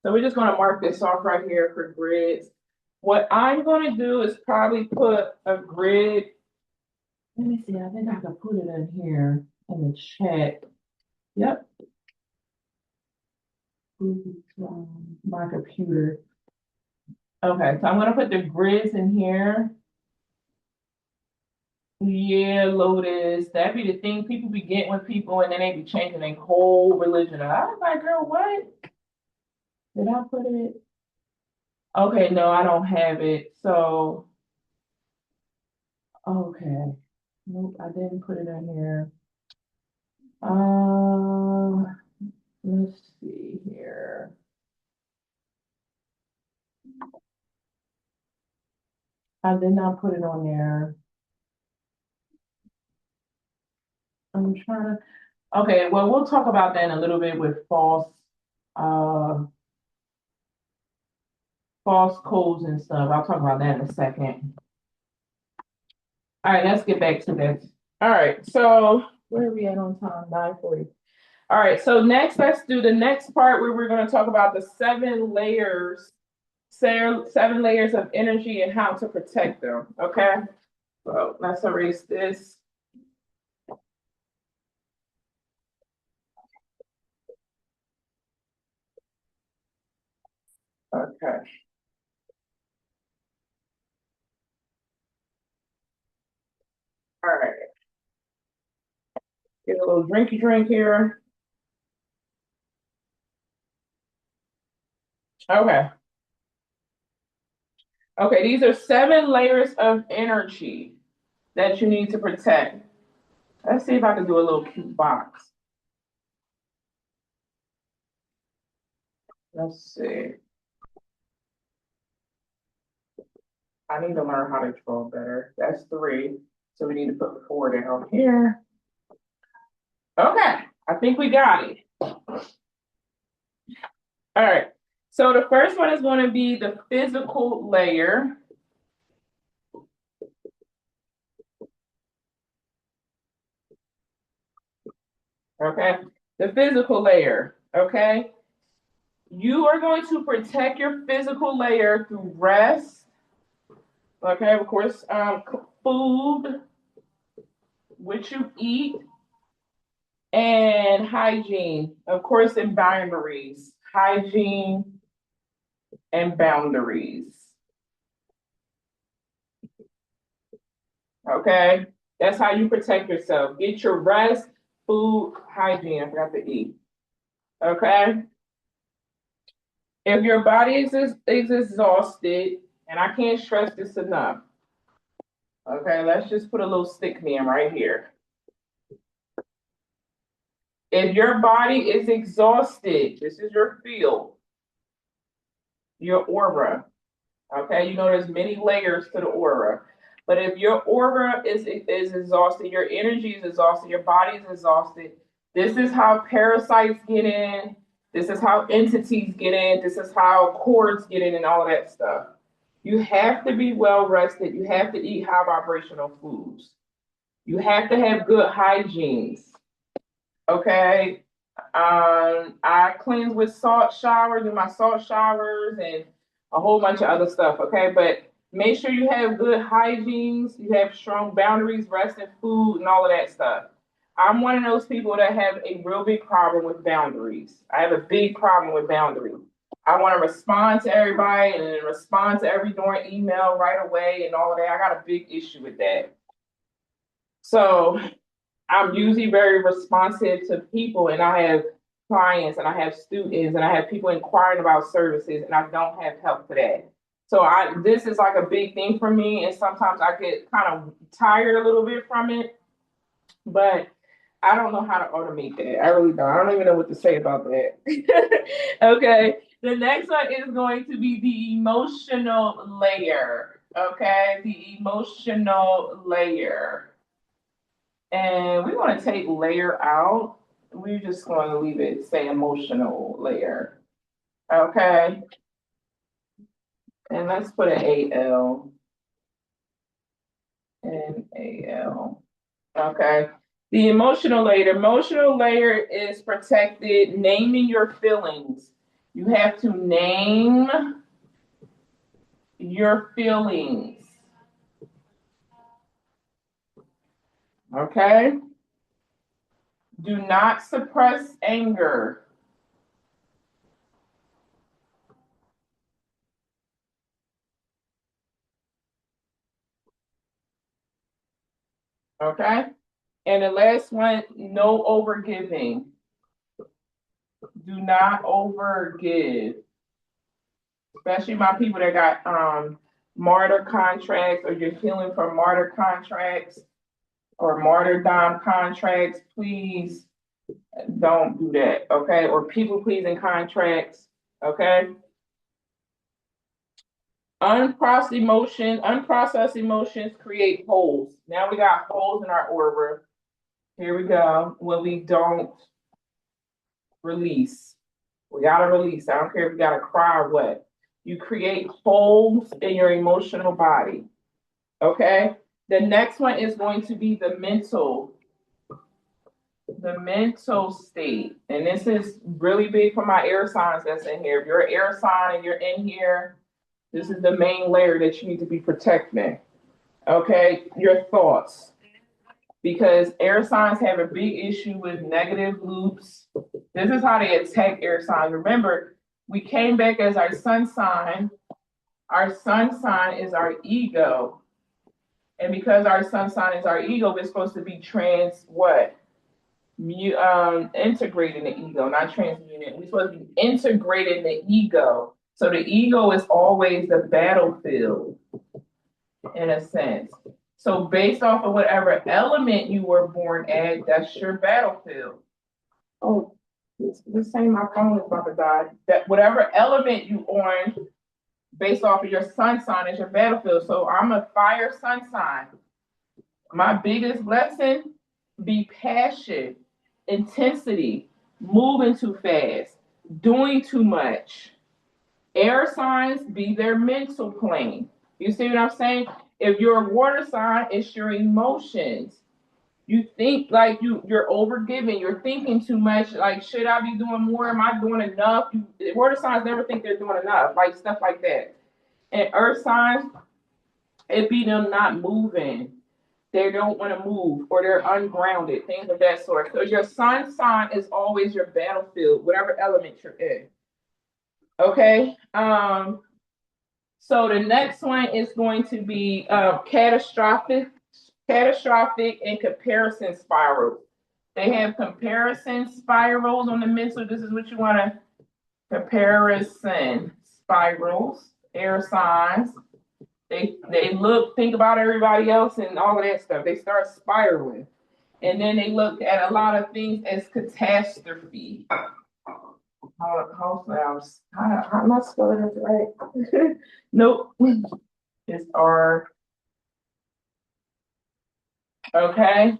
So we're just going to mark this off right here for grids. What I'm going to do is probably put a grid. Let me see. I think I can put it in here in the chat. Yep. My computer. Okay, so I'm gonna put the grids in here. Yeah, Lotus. That be the thing. People be getting with people and then they be changing their whole religion. I was like, girl, what? Did I put it? Okay, no, I don't have it. So, okay. Nope, I didn't put it in here. Uh, let's see here. I did not put it on there. I'm trying to. Okay, well, we'll talk about that in a little bit with uh, false codes and stuff. I'll talk about that in a second. All right, let's get back to this. All right, so where are we at on time? 9:40. All right, so next, let's do the next part where we're going to talk about the seven layers of energy and how to protect them. Okay, so let's erase this. Okay. All right. Get a little drinky drink here. Okay. Okay, these are 7 layers of energy that you need to protect. Let's see if I can do a little cute box. Let's see. I need to learn how to draw better. That's 3. So we need to put 4 down here. Okay, I think we got it. All right. So the first one is going to be the physical layer. Okay. The physical layer. Okay. You are going to protect your physical layer through rest. Okay. Of course, food, what you eat, and hygiene. Of course, and boundaries. Hygiene and boundaries. Okay. That's how you protect yourself. Get your rest, food, hygiene. I forgot to eat. Okay. If your body is exhausted, and I can't stress this enough. Okay, let's just put a little stick man right here. If your body is exhausted, this is your field, your aura. Okay, you know there's many layers to the aura. But if your aura is exhausted, your energy is exhausted, your body is exhausted, this is how parasites get in, this is how entities get in, this is how cords get in, and all of that stuff. You have to be well rested. You have to eat high vibrational foods. You have to have good hygiene. Okay. I cleanse with salt showers and my salt showers and a whole bunch of other stuff. Okay. But make sure you have good hygiene, you have strong boundaries, rest in food, and all of that stuff. I'm one of those people that have a real big problem with boundaries. I have a big problem with boundaries. I want to respond to everybody and respond to every darn email right away and all of that. I got a big issue with that. So I'm usually very responsive to people, and I have clients, and I have students, and I have people inquiring about services, and I don't have help for that. So this is like a big thing for me, and sometimes I get kind of tired a little bit from it, but I don't know how to automate that. I really don't. I don't even know what to say about that. Okay. The next one is going to be the emotional layer. Okay. The emotional layer. And we want to take layer out. We're just going to leave it, say emotional layer. Okay. And let's put an AL and AL. Okay. The emotional layer is protected, naming your feelings. You have to name your feelings. Okay? Do not suppress anger. Okay? And the last one, no overgiving. Do not overgive. Especially my people that got martyr contracts or you're healing from martyr contracts or martyrdom contracts, please don't do that, okay? Or people pleasing contracts, okay? Unprocessed emotions create holes. Now we got holes in our aura. Here we go. When we don't release, we gotta release. I don't care if you gotta cry or what. You create holes in your emotional body. Okay. The next one is going to be the mental state. And this is really big for my air signs that's in here. If you're an air sign and you're in here, this is the main layer that you need to be protecting. Okay, your thoughts. Because air signs have a big issue with negative loops. This is how they attack air signs. Remember, we came back as our sun sign. Our sun sign is our ego. And because our sun sign is our ego, we're supposed to be integrating the ego, not transmuting. We're supposed to be integrating the ego So the ego is always the battlefield in a sense. So based off of whatever element you were born at, that's your battlefield. Oh, this saying my phone is about to die. That whatever element you on, based off of your sun sign, is your battlefield. So I'm a fire sun sign. My biggest lesson: be passion, intensity, moving too fast, doing too much. Air signs be their mental plane. You see what I'm saying? If you're a water sign, it's your emotions. You think like you're overgiving, you're thinking too much, like should I be doing more? Am I doing enough? Water signs never think they're doing enough, like stuff like that. And earth signs, it be them not moving. They don't want to move or they're ungrounded, things of that sort. So your sun sign is always your battlefield, whatever element you're in. Okay. So the next one is going to be catastrophic and comparison spirals. They have comparison spirals on the mental. This is what you want to comparison spirals, air signs. They look, think about everybody else and all of that stuff. They start spiraling. And then they look at a lot of things as catastrophe. How am I spelling it right? Nope. It's R. Okay.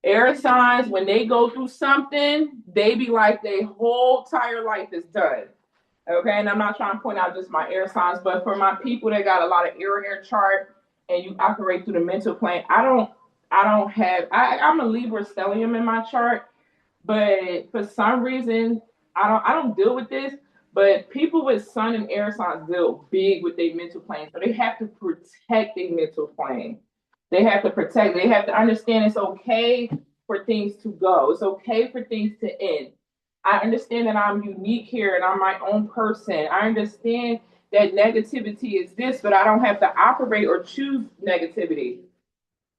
Air signs, when they go through something, they be like their whole entire life is done. Okay, and I'm not trying to point out just my air signs, but for my people that got a lot of air in their chart and you operate through the mental plane, I'm a Libra stellium in my chart, but for some reason I don't deal with this. But people with sun and air signs deal big with their mental plane, so they have to protect their mental plane. They have to protect. They have to understand it's okay for things to go. It's okay for things to end. I understand that I'm unique here and I'm my own person. I understand that negativity exists, but I don't have to operate or choose negativity.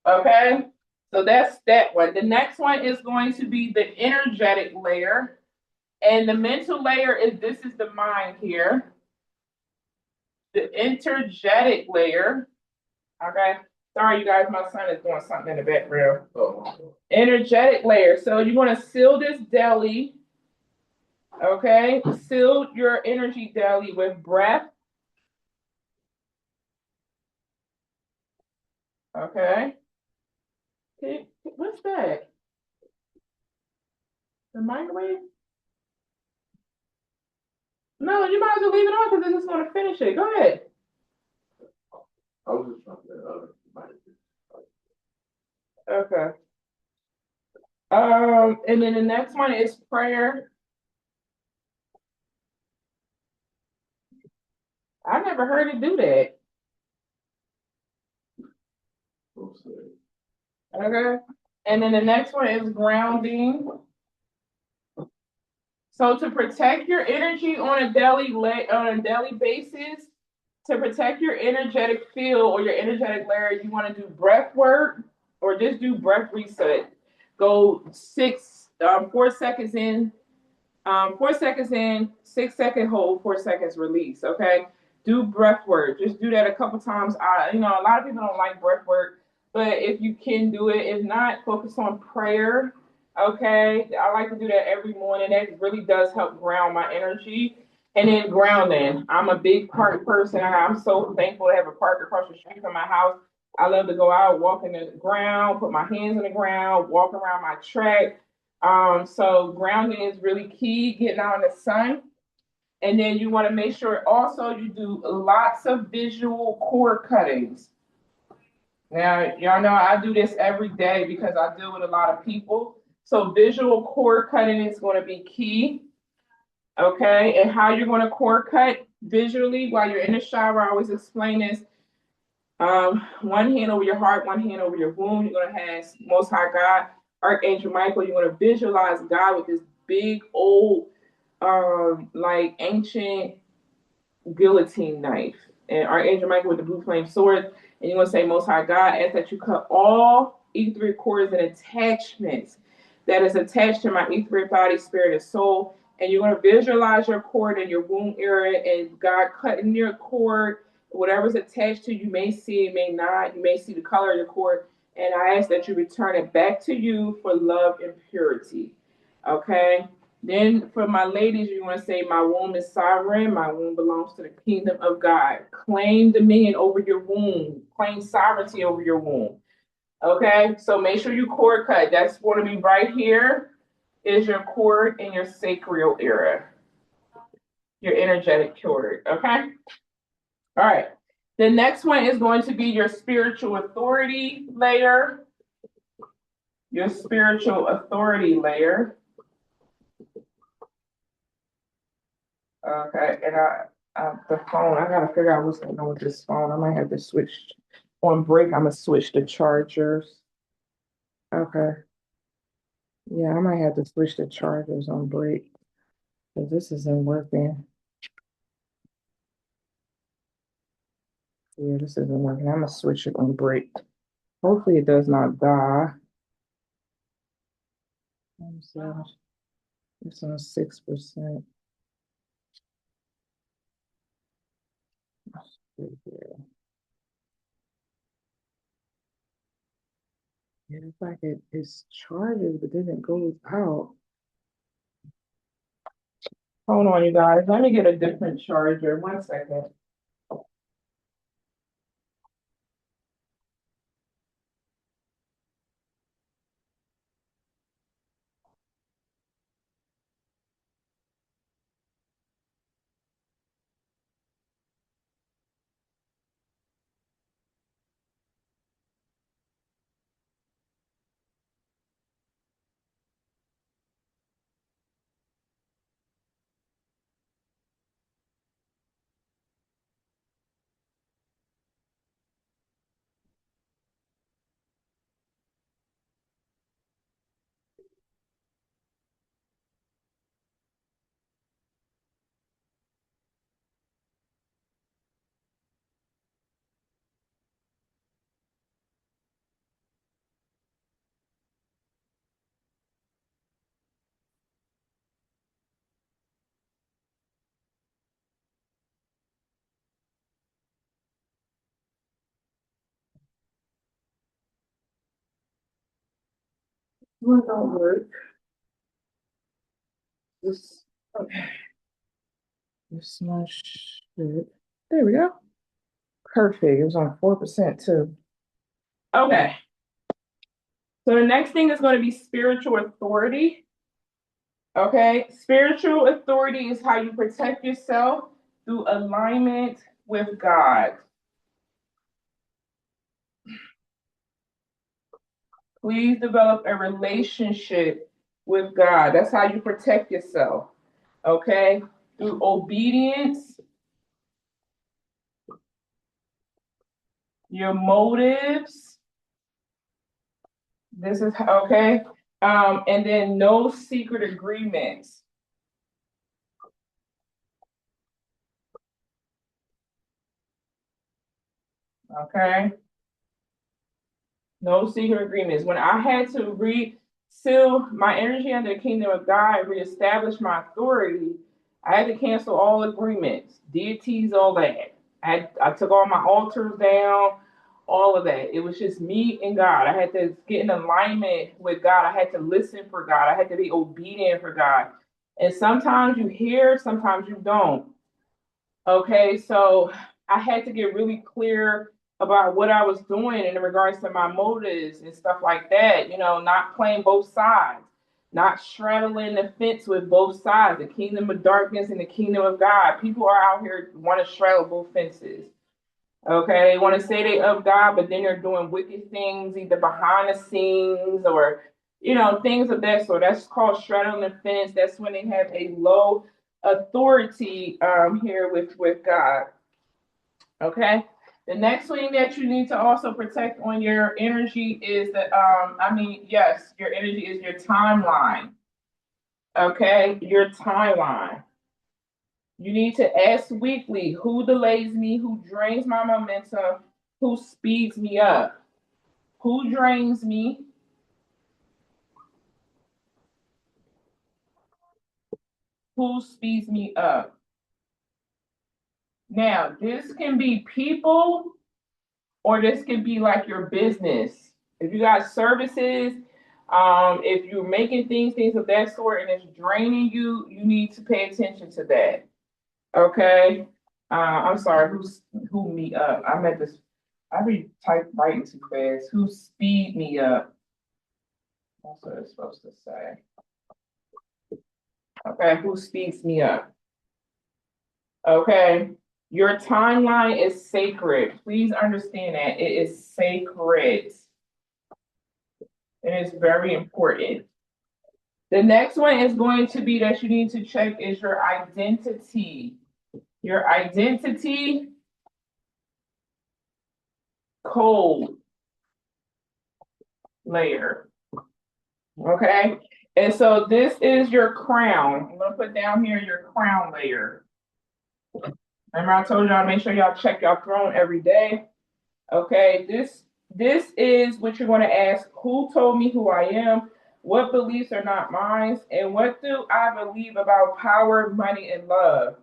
Okay? So that's that one. The next one is going to be the energetic layer. And the mental layer this is the mind here. The energetic layer. Okay. Sorry, you guys, my son is doing something in the background. Oh. Energetic layer. So you want to seal this deli. Okay. Seal your energy deli with breath. Okay. What's that? The microwave? No, you might as well leave it on because it's just going to finish it. Go ahead. I was just trying to okay. And then the next one is prayer. I never heard it do that. Okay. And then the next one is grounding. So to protect your energy on a daily basis, to protect your energetic field or your energetic layer, you want to do breath work or just do breath reset. Go 4 seconds in, 4 seconds in, 6 second hold, 4 seconds release. Okay, do breath work. Just do that a couple times. A lot of people don't like breath work, but if you can do it, if not, focus on prayer. Okay, I like to do that every morning. That really does help ground my energy. And then grounding. I'm a big park person. I'm so thankful to have a park across the street from my house. I love to go out, walk in the ground, put my hands in the ground, walk around my track. So grounding is really key, getting out in the sun. And then you want to make sure also you do lots of visual cord cuttings. Now, y'all know I do this every day because I deal with a lot of people. So visual cord cutting is going to be key. Okay, and how you're going to cord cut visually while you're in the shower. I always explain this. One hand over your heart, one hand over your womb. You're going to have Most High God, Archangel Michael. You're going to visualize God with this big old, like ancient guillotine knife, and Archangel Michael with the blue flame sword. And you're going to say, Most High God, ask that you cut all etheric cords and attachments that is attached to my etheric body, spirit, and soul. and you're going to visualize your cord in your womb area and God cutting your cord, whatever's attached to you. You may see it, may not. You may see the color of the cord. And I ask that you return it back to you for love and purity. Okay? Then for my ladies, you want to say, my womb is sovereign. My womb belongs to the kingdom of God. Claim dominion over your womb. Claim sovereignty over your womb. Okay? So make sure you cord cut. That's going to be right here is your cord in your sacral area, your energetic cord. Okay? All right. The next one is going to be your spiritual authority layer. Your spiritual authority layer. Okay, and the phone, I gotta figure out what's going on with this phone. I might have to switch on break. I'm gonna switch the chargers. Okay. Yeah, I might have to switch the chargers on break because this isn't working. Yeah, this isn't working. I'm gonna switch it on break. Hopefully it does not die. So it's on 6%. Yeah, it's like it's charges, but then it goes out. Hold on, you guys. Let me get a different charger. 1 second. Well, don't work. This okay. This much shit. There we go. Perfect. It was on 4% too. Okay. So the next thing is going to be spiritual authority. Okay. Spiritual authority is how you protect yourself through alignment with God. Please develop a relationship with God. That's how you protect yourself. Okay. Through obedience, your motives. This is okay. And then no secret agreements. Okay. No secret agreements. When I had to seal my energy under the kingdom of God and reestablish my authority, I had to cancel all agreements, deities, all that. I took all my altars down, all of that. It was just me and God. I had to get in alignment with God. I had to listen for God. I had to be obedient for God. And sometimes you hear, sometimes you don't. Okay, so I had to get really clear about what I was doing in regards to my motives and stuff like that. Not playing both sides, not straddling the fence with both sides, the kingdom of darkness and the kingdom of God. People are out here want to straddle both fences. Okay, they want to say they of God, but then they're doing wicked things either behind the scenes or things of that sort. That's called straddling the fence. That's when they have a low authority here with God. Okay. The next thing that you need to also protect on your energy is that yes, your energy is your timeline. Okay, your timeline. You need to ask weekly who delays me, who drains my momentum, who speeds me up, who drains me, Who speeds me up? Now, this can be people or this can be like your business. If you got services, if you're making things of that sort and it's draining you, you need to pay attention to that. Okay. I'm sorry, who me up? I meant this I be type writing too fast. Who speed me up? That's what it's supposed to say. Okay, who speeds me up? Okay. Your timeline is sacred. Please understand that it is sacred. It is very important. The next one is going to be that you need to check is your identity. Your identity code layer. Okay. And so this is your crown. I'm going to put down here your crown layer. Remember, I told y'all to make sure y'all check your throne every day. Okay. This is what you're going to ask. Who told me who I am? What beliefs are not mine? And what do I believe about power, money, and love?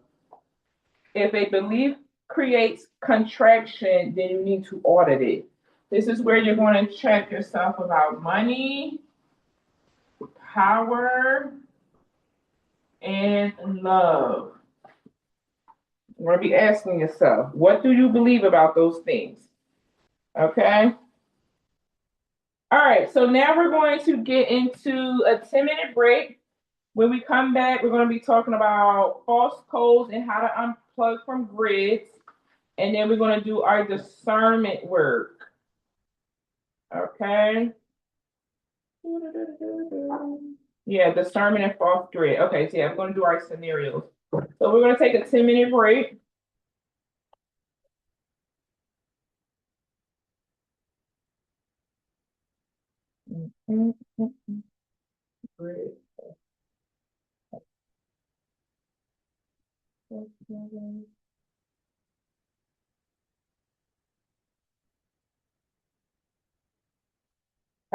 If a belief creates contraction, then you need to audit it. This is where you're going to check yourself about money, power, and love. You're going to be asking yourself, what do you believe about those things? Okay. All right. So now we're going to get into a 10-minute break. When we come back, we're going to be talking about false codes and how to unplug from grids. And then we're going to do our discernment work. Okay. Yeah, discernment and false grid. Okay, so yeah, we're going to do our scenarios. So we're going to take a 10-minute break.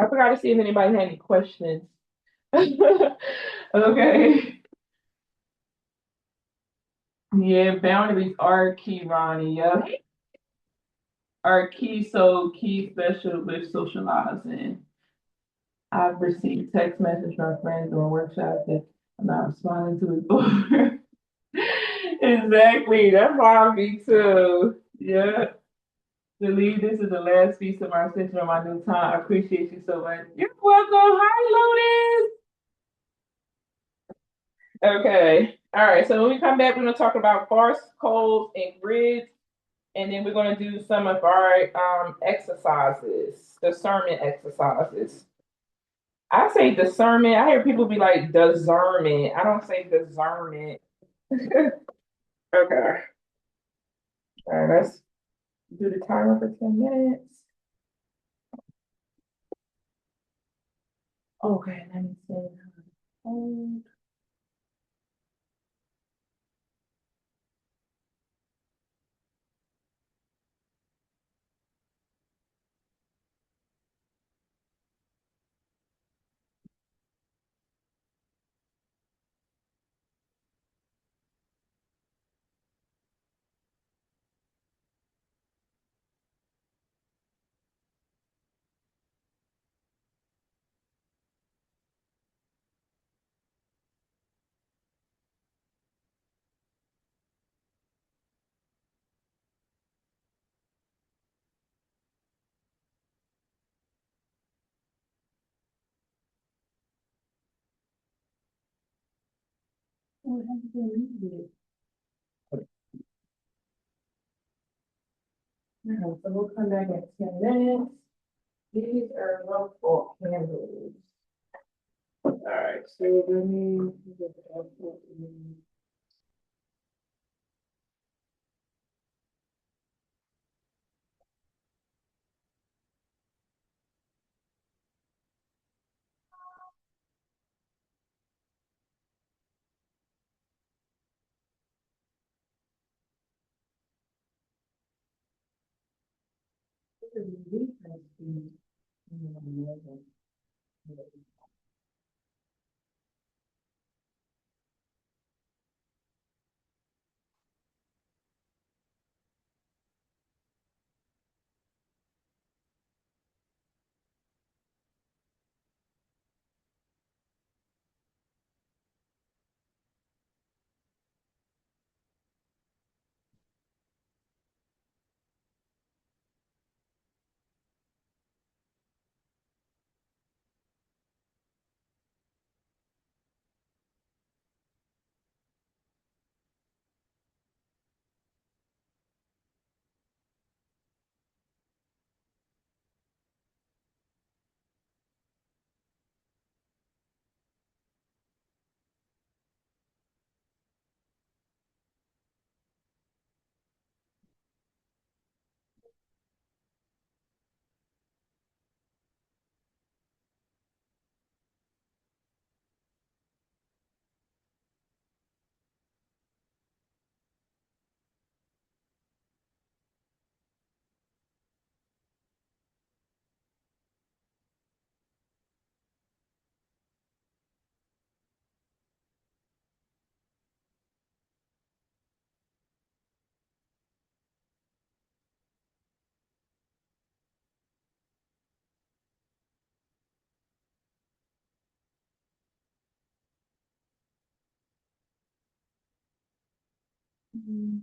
I forgot to see if anybody had any questions. Okay. Yeah, boundaries are key, Ronnie. Yeah. Are key, so key, special with socializing. I've received text messages from friends or workshops that I'm not responding to it. Exactly. That's why I be too. Yeah. Believe this is the last piece of our session on my new time. I appreciate you so much. You're welcome. Hi, Lotus. Okay. All right. So when we come back, we're going to talk about farce codes and grids, and then we're going to do some of our exercises, discernment exercises. I say discernment. I hear people be like discernment. I don't say discernment. Okay. All right. Let's do the timer for 10 minutes. Okay. Let me see. So we'll come back in 10 minutes. These are local candles. All right, so let me get that. Mm.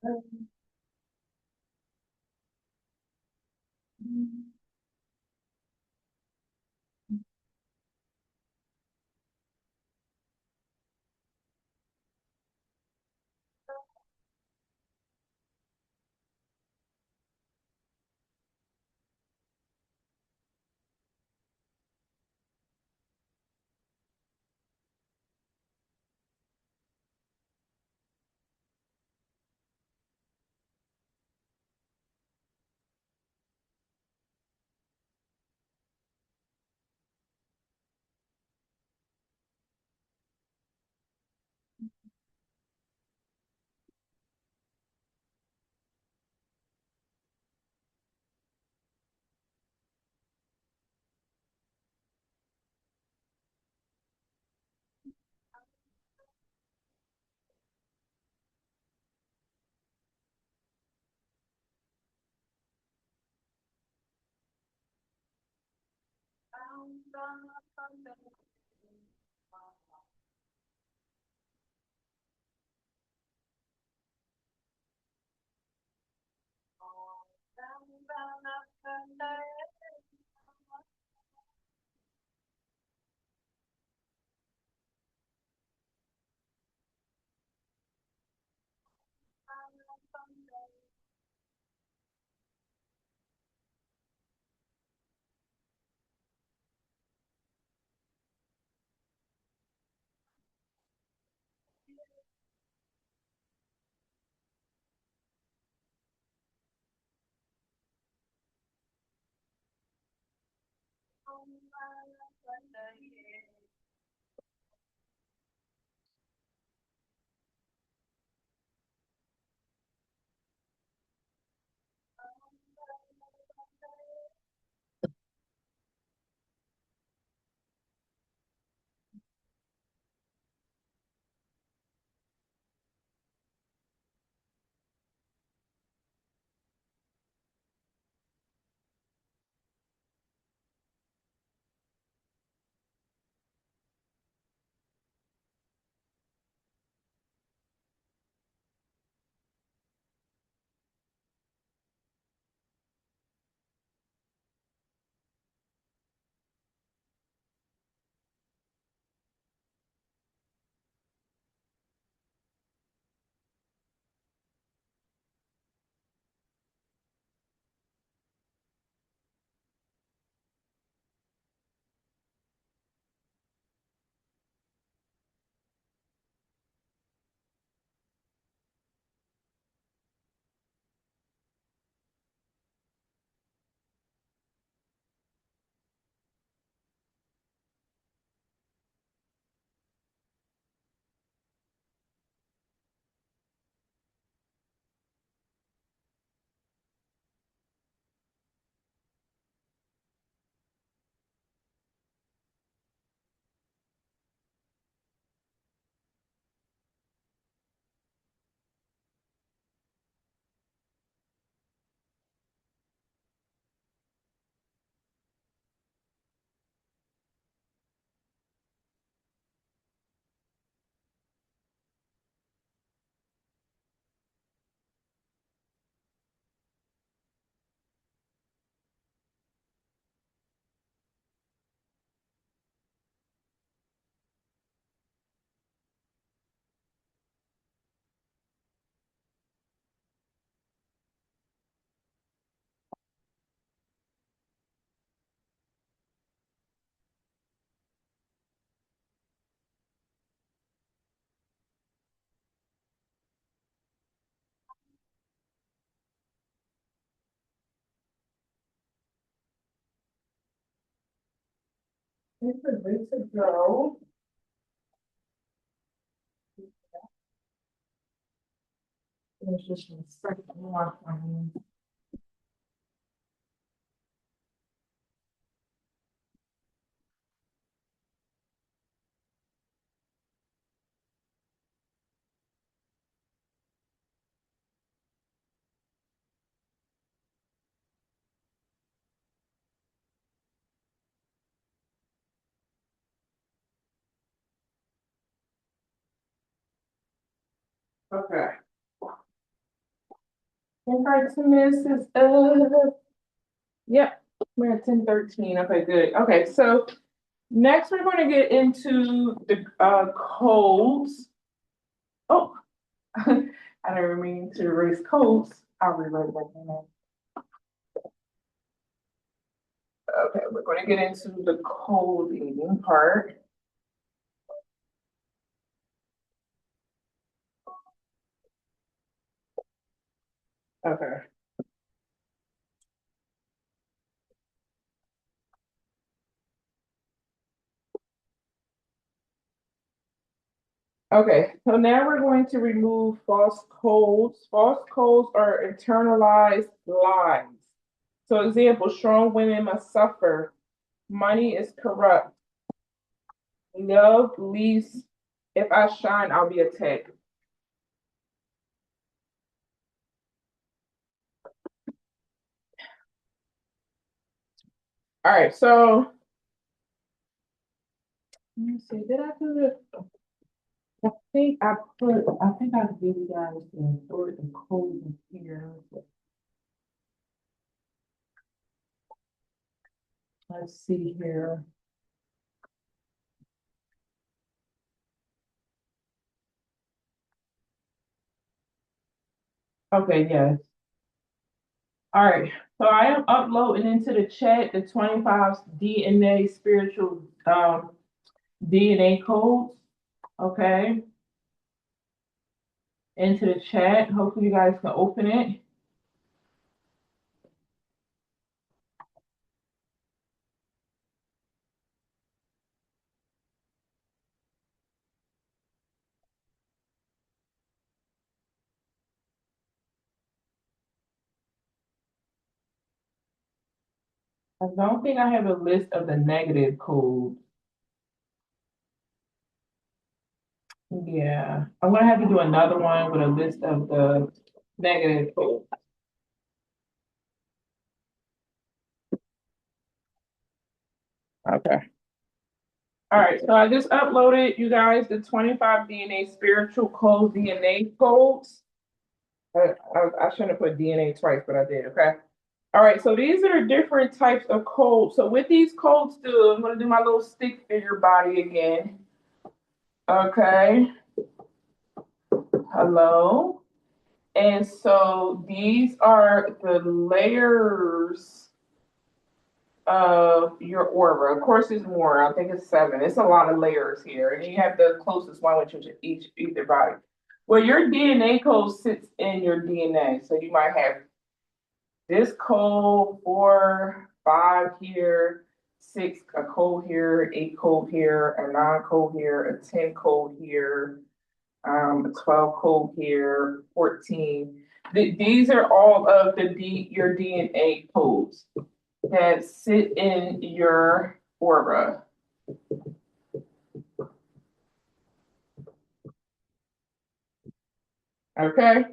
It's a good to go. There's just a second more for me. Okay. Invite to Mrs. Yep, we're at 10:13. Okay, good. Okay, so next we're going to get into the codes. Oh, I didn't mean to erase codes. I'll rewrite that in. Okay, we're going to get into the coding part. Okay. Okay, so now we're going to remove false codes. False codes are internalized lies. So, example, strong women must suffer. Money is corrupt. Love leaves. If I shine, I'll be attacked. All right, so let me see. Did I do it? I think I gave you guys the sort of code here. Let's see here. Okay, yes. All right. So I am uploading into the chat the 25 DNA spiritual DNA codes. Okay. Into the chat. Hopefully you guys can open it. I don't think I have a list of the negative codes. Yeah. I'm gonna have to do another one with a list of the negative codes. Okay. All right, so I just uploaded you guys the 25 DNA spiritual code DNA codes. I shouldn't have put DNA twice, but I did. Okay. All right, so these are different types of codes. So with these codes, too, I'm going to do my little stick figure body again. Okay. Hello. And so these are the layers of your aura. Of course, there's more. I think it's 7. It's a lot of layers here. And you have the closest one, which is either body. Well, your DNA code sits in your DNA. So you might have this code, 4, 5 here, 6, a code here, 8 code here, a 9 code here, a 10 code here, a 12 code here, 14. These are all of your DNA codes that sit in your aura. Okay.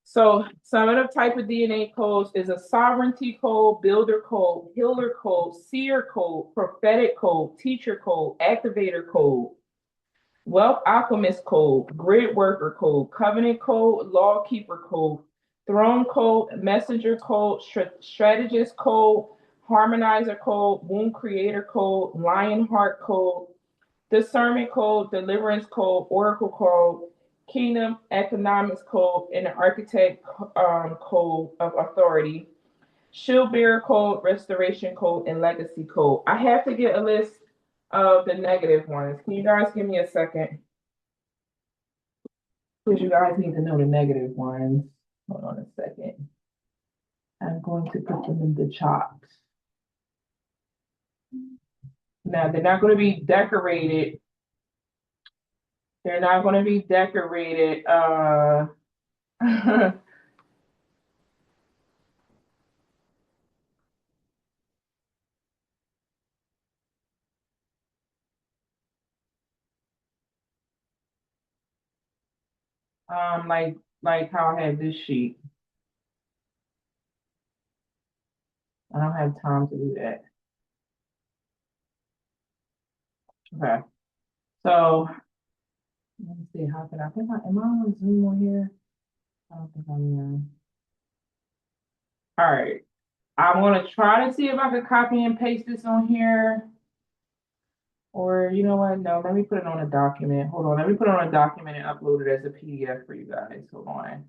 So some of the type of DNA codes is a sovereignty code, builder code, healer code, seer code, prophetic code, teacher code, activator code, wealth alchemist code, grid worker code, covenant code, lawkeeper code, throne code, messenger code, strategist code, harmonizer code, womb creator code, lion heart code, discernment code, deliverance code, oracle code, kingdom economics code, and the architect code of authority, shield bearer code, restoration code, and legacy code. I have to get a list of the negative ones. Can you guys give me a second? Because you guys need to know the negative ones. Hold on a second. I'm going to put them in the chalk. Now, they're not going to be decorated. They're not going to be decorated. like how I have this sheet. I don't have time to do that. Okay. So let me see. How can I think am I on Zoom on here? I don't think I'm in. All right. I'm gonna try to see if I can copy and paste this on here. Or you know what? No, let me put it on a document. Hold on. Let me put it on a document and upload it as a PDF for you guys. Hold on.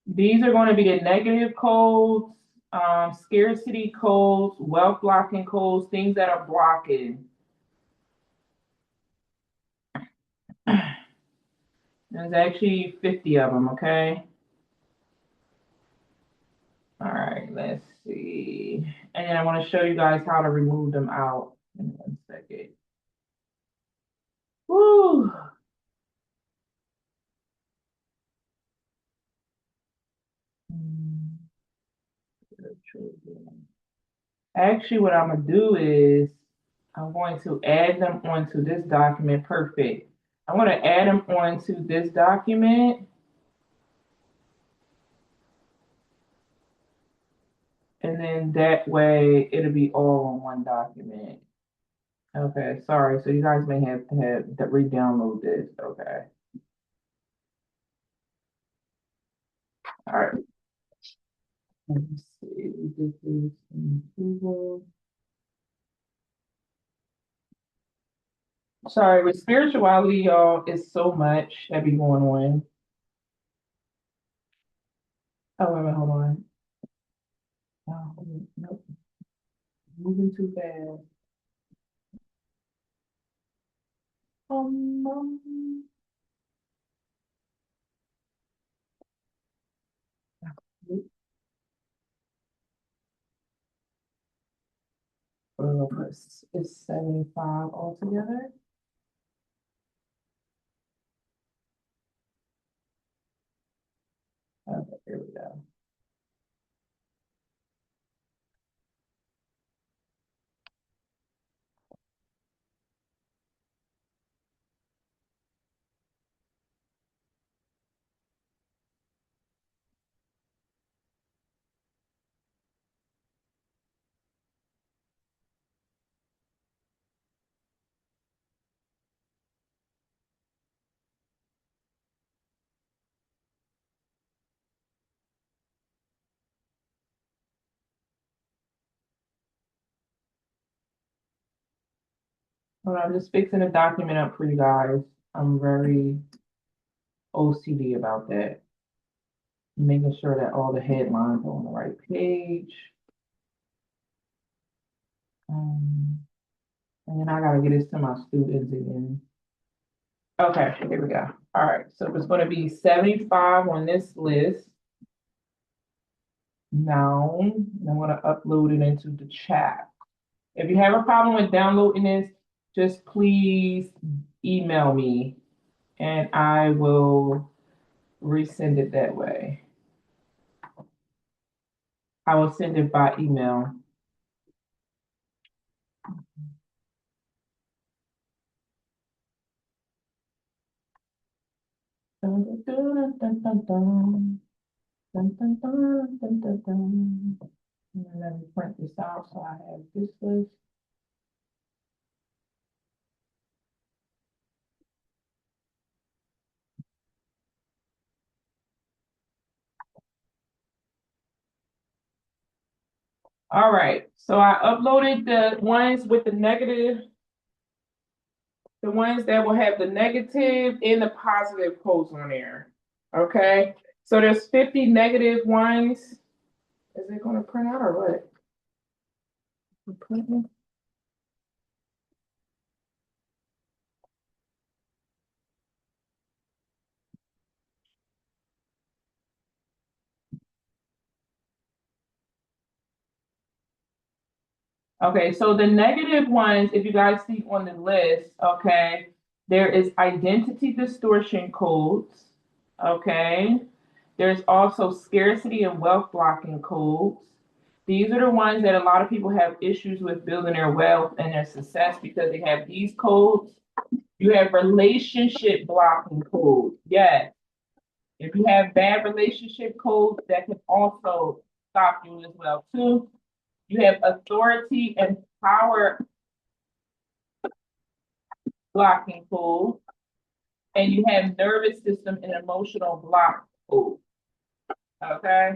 These are going to be the negative codes, scarcity codes, wealth blocking codes, things that are blocking. There's actually 50 of them, okay? All right, let's see. And then I want to show you guys how to remove them out in 1 second. Woo! Actually, what I'm going to do is I'm going to add them onto this document. Perfect. I'm going to add them onto this document. And then that way it'll be all on one document. Okay, sorry. So you guys may have to re-download this. Okay. All right. Let me see. This is in Google. Sorry, with spirituality, y'all, it's so much that be going on. Oh, wait a minute, hold on. Oh, nope, moving too fast. Um, it's 75 altogether. Okay, here we go. Well, I'm just fixing the document up for you guys. I'm very OCD about that. Making sure that all the headlines are on the right page. And then I gotta get this to my students again. Okay, here we go. All right, so it's gonna be 75 on this list. Now, I'm gonna upload it into the chat. If you have a problem with downloading this, just please email me and I will resend it that way. I will send it by email. Dun, dun, dun, dun, dun. Dun, dun, dun, dun, dun, dun. And then let me print this out so I have this list. All right, so I uploaded the ones with the negative, the ones that will have the negative and the positive quotes on there. Okay, so there's 50 negative ones. Is it going to print out or what? Okay, so the negative ones, if you guys see on the list, okay, there is identity distortion codes, okay. There's also scarcity and wealth blocking codes. These are the ones that a lot of people have issues with building their wealth and their success because they have these codes. You have relationship blocking codes. Yes. If you have bad relationship codes, that can also stop you as well too. You have authority and power blocking codes, and you have nervous system and emotional block Ooh. Okay.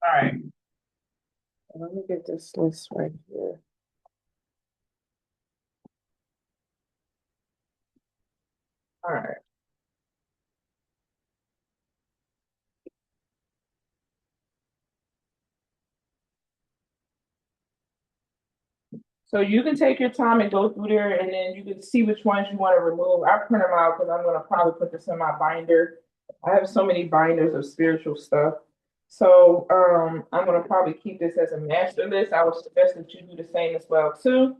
All right. Let me get this list right here. All right. So you can take your time and go through there, and then you can see which ones you want to remove. I print them out because I'm going to probably put this in my binder. I have so many binders of spiritual stuff. So I'm going to probably keep this as a master list. I would suggest that you do the same as well too.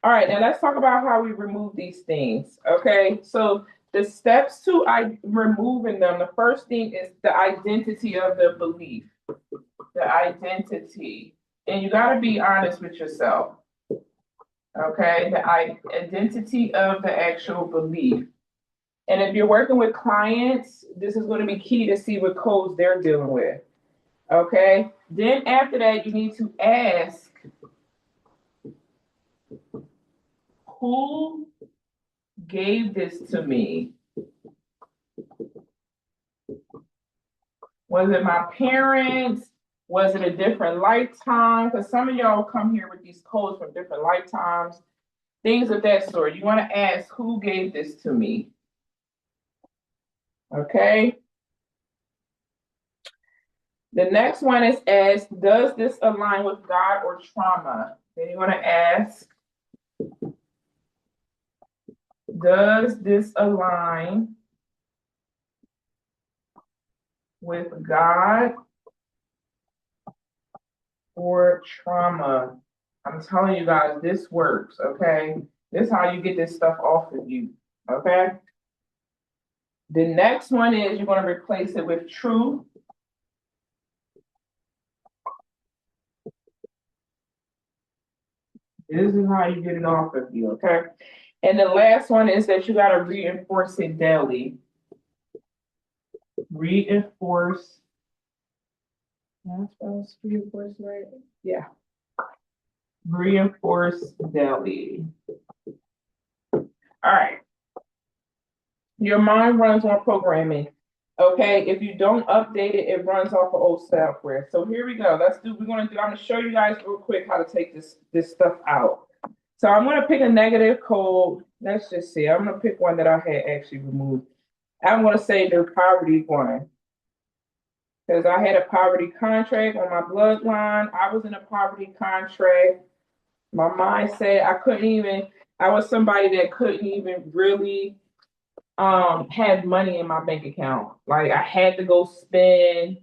All right, now let's talk about how we remove these things. Okay, so the steps to removing them. The first thing is the identity of the belief. The identity, and you got to be honest with yourself. Okay, the identity of the actual belief. And if you're working with clients, this is going to be key to see what codes they're dealing with. Okay, then after that, you need to ask who gave this to me. Was it my parents? Was it a different lifetime? Because some of y'all come here with these codes from different lifetimes, things of that sort. You want to ask who gave this to me. Okay. The next one is ask, does this align with God or trauma? Then you want to ask, does this align with God or trauma? I'm telling you guys, this works, okay? This is how you get this stuff off of you, okay? The next one is you're going to replace it with truth. This is how you get it off of you, okay? And the last one is that you got to reinforce it daily. Reinforce. That's reinforce, right? Yeah. Reinforce daily. All right. Your mind runs on programming. Okay. If you don't update it, it runs off of old software. So here we go. We're gonna do, I'm gonna show you guys real quick how to take this stuff out. So I'm gonna pick a negative code. Let's just see. I'm gonna pick one that I had actually removed. I'm gonna say the poverty one. Because I had a poverty contract on my bloodline. I was in a poverty contract. My mindset, I was somebody that couldn't even really have money in my bank account. Like I had to go spend,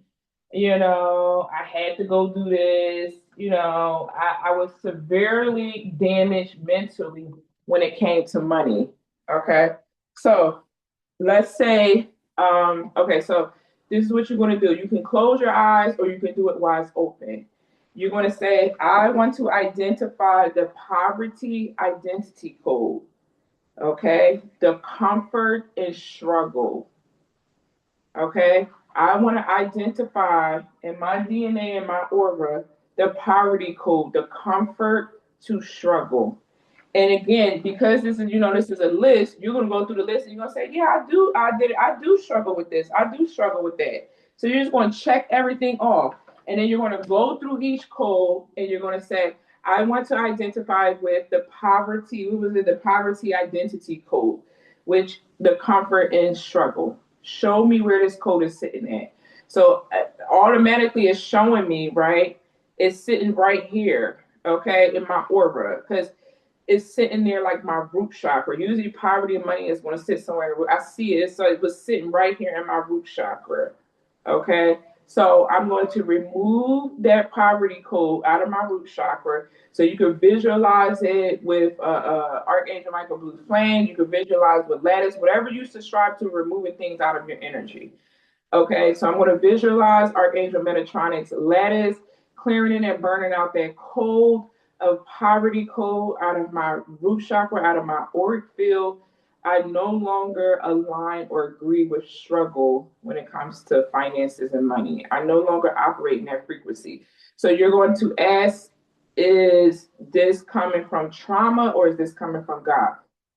I had to go do this, I was severely damaged mentally when it came to money. Okay. So let's say, okay, so this is what you're going to do. You can close your eyes or you can do it wide open. You're going to say, I want to identify the poverty identity code. Okay, the comfort and struggle. Okay, I want to identify in my DNA and my aura the poverty code, the comfort to struggle. And again, because this is a list, you're gonna go through the list and you're gonna say, yeah, I do struggle with this, I do struggle with that. So you're just gonna check everything off. And then you're gonna go through each code and you're gonna say, I want to identify with the poverty, what was it, the poverty identity code, which the comfort and struggle. Show me where this code is sitting at. So automatically it's showing me, right? It's sitting right here, okay, in my aura. Because is sitting there like my root chakra. Usually, poverty and money is going to sit somewhere. I see it, so it was sitting right here in my root chakra. Okay, so I'm going to remove that poverty code out of my root chakra, so you can visualize it with Archangel Michael Blue Flame. You can visualize with lattice, whatever you subscribe to, removing things out of your energy. Okay, so I'm going to visualize Archangel Metatronic's lattice, clearing it and burning out that cold of poverty code out of my root chakra, out of my auric field. I no longer align or agree with struggle when it comes to finances and money. I no longer operate in that frequency. So you're going to ask is this coming from trauma or is this coming from God?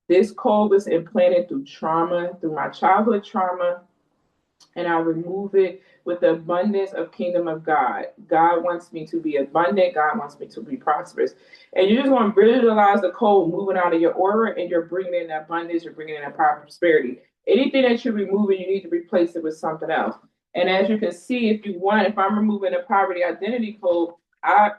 This code was implanted through trauma, through my childhood trauma, and I remove it with the abundance of kingdom of God. God wants me to be abundant. God wants me to be prosperous. And you just want to visualize the code moving out of your aura and you're bringing in abundance, you're bringing in prosperity. Anything that you're removing, you need to replace it with something else. And as you can see, if I'm removing a poverty identity code, I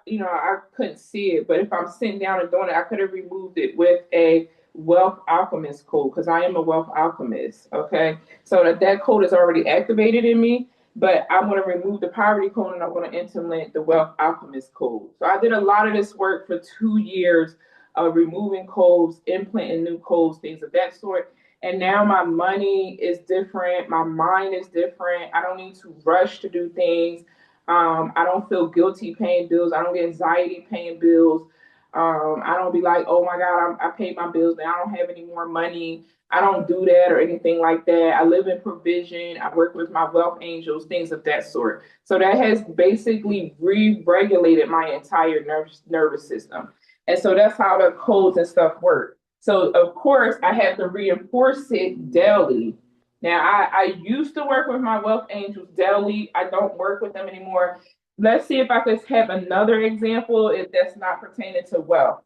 couldn't see it, but if I'm sitting down and doing it, I could have removed it with a wealth alchemist code because I am a wealth alchemist. Okay, so that code is already activated in me, but I'm going to remove the poverty code and I'm going to implement the wealth alchemist code. So I did a lot of this work for 2 years of removing codes, implanting new codes, things of that sort. And now my money is different. My mind is different. I don't need to rush to do things. I don't feel guilty paying bills. I don't get anxiety paying bills. I don't be like, oh my God, I paid my bills and I don't have any more money. I don't do that or anything like that. I live in provision. I work with my wealth angels, things of that sort. So that has basically re-regulated my entire nervous system. And so that's how the codes and stuff work. So of course I have to reinforce it daily. Now I used to work with my wealth angels daily. I don't work with them anymore. Let's see if I could have another example if that's not pertaining to wealth.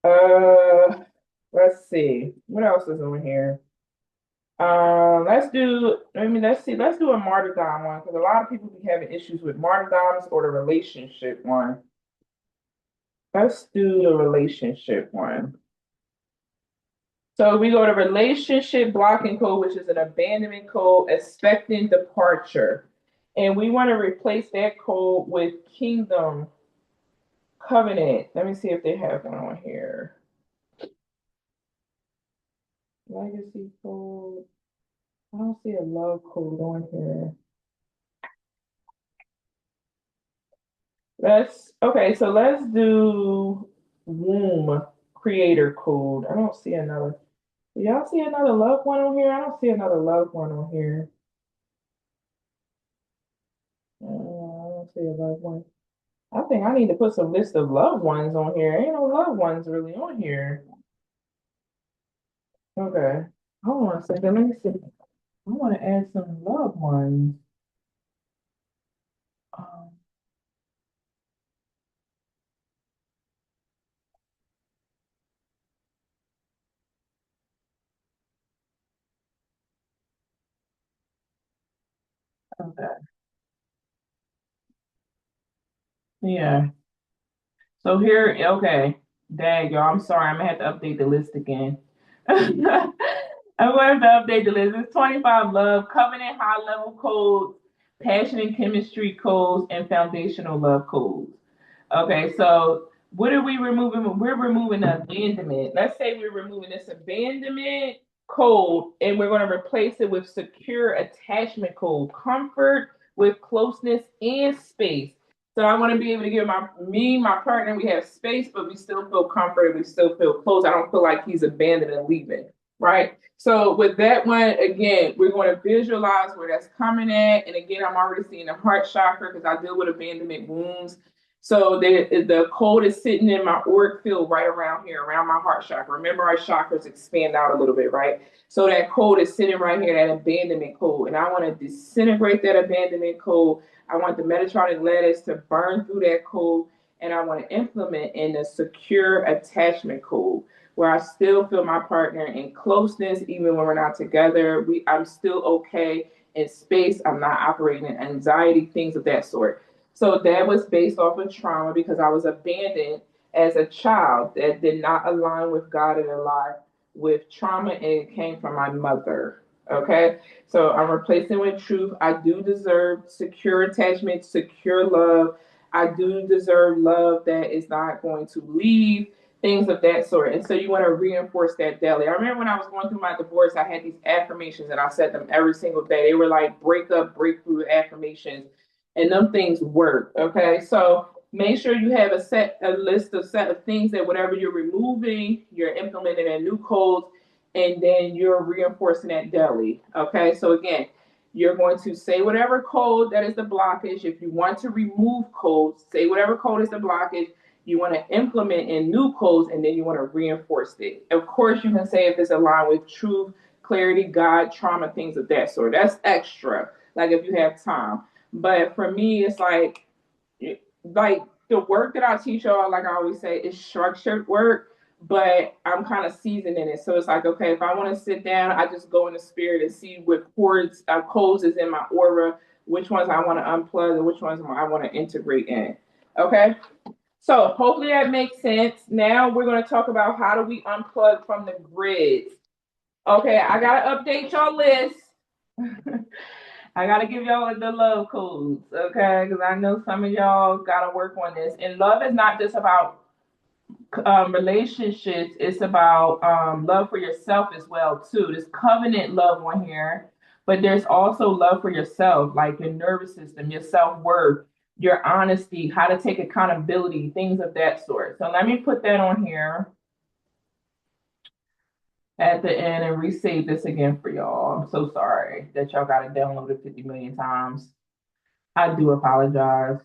Uh, let's see. What else is on here? Let's do a martyrdom one because a lot of people be having issues with martyrdoms or the relationship one. Let's do the relationship one. So we go to relationship blocking code, which is an abandonment code, expecting departure. And we want to replace that code with kingdom covenant. Let me see if they have one on here. Legacy code. I don't see a love code on here. So let's do womb creator code. I don't see another. Do y'all see another loved one on here? I don't see another loved one on here. I don't see a loved one. I think I need to put some list of loved ones on here. Ain't no loved ones really on here. Okay. Hold on a second. Let me see. I want to add some loved ones. Um, okay. Yeah. So here, okay. Dang, y'all. I'm sorry. I'm gonna have to update the list again. I'm going to have to update the list. It's 25 love, covenant high level codes, passion and chemistry codes, and foundational love codes. Okay, so what are we removing? We're removing the abandonment. Let's say we're removing this abandonment code and we're going to replace it with secure attachment code, comfort with closeness and space. So I want to be able to give my partner, we have space, but we still feel comforted, we still feel close. I don't feel like he's abandoned and leaving, right? So with that one, again, we're going to visualize where that's coming at. And again, I'm already seeing the heart chakra because I deal with abandonment wounds. So the code is sitting in my auric field right around here, around my heart chakra. Remember, our chakras expand out a little bit, right? So that code is sitting right here, that abandonment code. And I want to disintegrate that abandonment code. I want the Metatronic lattice to burn through that code. And I want to implement in a secure attachment code where I still feel my partner in closeness, even when we're not together. I'm still okay in space. I'm not operating in anxiety, things of that sort. So that was based off of trauma because I was abandoned as a child that did not align with God and align with trauma, and it came from my mother. Okay, so I'm replacing with truth. I do deserve secure attachment, secure love. I do deserve love that is not going to leave, things of that sort. And so you want to reinforce that daily. I remember when I was going through my divorce, I had these affirmations and I said them every single day. They were like breakup, breakthrough affirmations and them things work. Okay, so make sure you have a set of things that whatever you're removing, you're implementing in new codes, and then you're reinforcing that daily. Okay, so again, you're going to say whatever code that is the blockage. If you want to remove codes, say whatever code is the blockage. you want to implement in new codes, and then you want to reinforce it. Of course, you can say if it's aligned with truth, clarity, God, trauma, things of that sort. That's extra, like if you have time. But for me, it's like the work that I teach y'all, like I always say, is structured work, but I'm kind of seasoning it. So it's like, okay, if I want to sit down, I just go in the spirit and see what codes is in my aura, which ones I want to unplug, and which ones I want to integrate in. Okay. So hopefully that makes sense. Now we're going to talk about how do we unplug from the grids. Okay, I gotta update y'all list. I gotta give y'all the love codes, okay? Because I know some of y'all gotta work on this. And love is not just about relationships; it's about love for yourself as well too. There's covenant love on here, but there's also love for yourself, like your nervous system, your self worth, your honesty, how to take accountability, things of that sort. So let me put that on here at the end and resave this again for y'all. I'm so sorry that y'all got to download it 50 million times. I do apologize.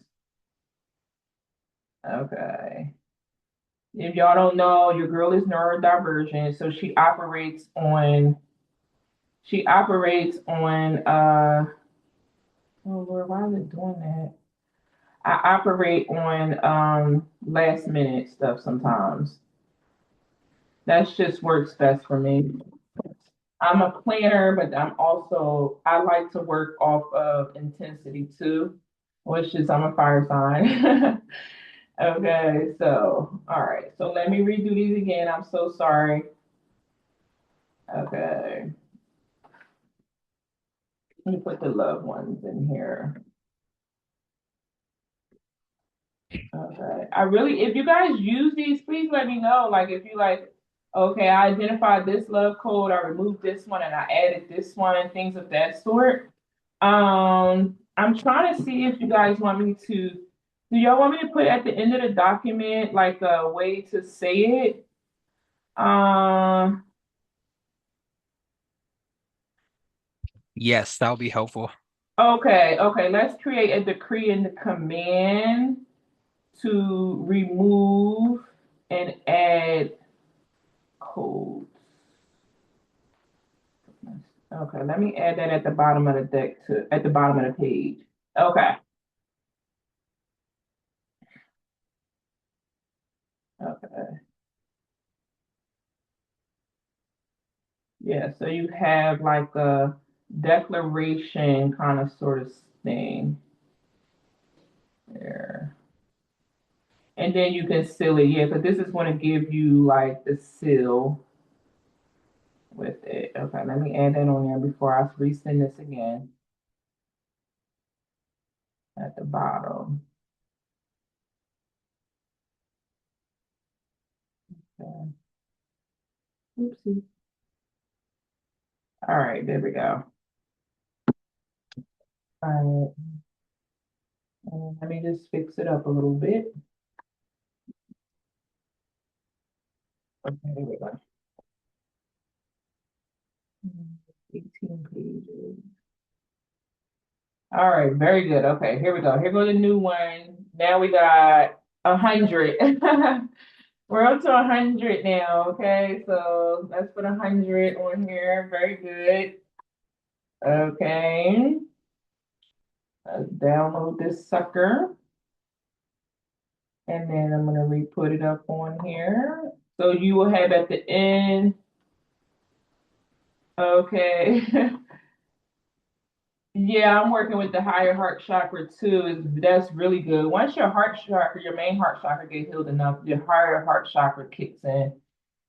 Okay. If y'all don't know, your girl is neurodivergent, so she operates on oh Lord, why is it doing that? I operate on last minute stuff sometimes. That just works best for me. I'm a planner, but I like to work off of intensity too, which is I'm a fire sign. Okay, so all right. So let me redo these again. I'm so sorry. Okay. Let me put the loved ones in here. Okay. If you guys use these, please let me know. Like if you like, okay, I identified this love code, I removed this one and I added this one and things of that sort. I'm trying to see if you guys want me to, do y'all want me to put at the end of the document like a way to say it? Um, Yes, that'll be helpful. okay, let's create a decree and the command to remove and add codes. Okay, let me add that at the bottom of the deck to at the bottom of the page. Okay, okay. Yeah, so you have like a declaration kind of sort of thing there. And then you can seal it, yeah, because this is going to give you like the seal with it. Okay, let me add that on there before I resend this again at the bottom. Okay. Oopsie. All right, there we go. All right, and let me just fix it up a little bit. Okay, there we go. 18 pages. All right, very good. Okay, here we go. Here goes the new one. Now we got 100. We're up to 100 now. Okay, so let's put 100 on here. Very good. Okay, let's download this sucker. And then I'm going to re-put it up on here. So you will have at the end, okay. Yeah, I'm working with the higher heart chakra too. That's really good. Once your heart chakra, your main heart chakra get healed enough, your higher heart chakra kicks in,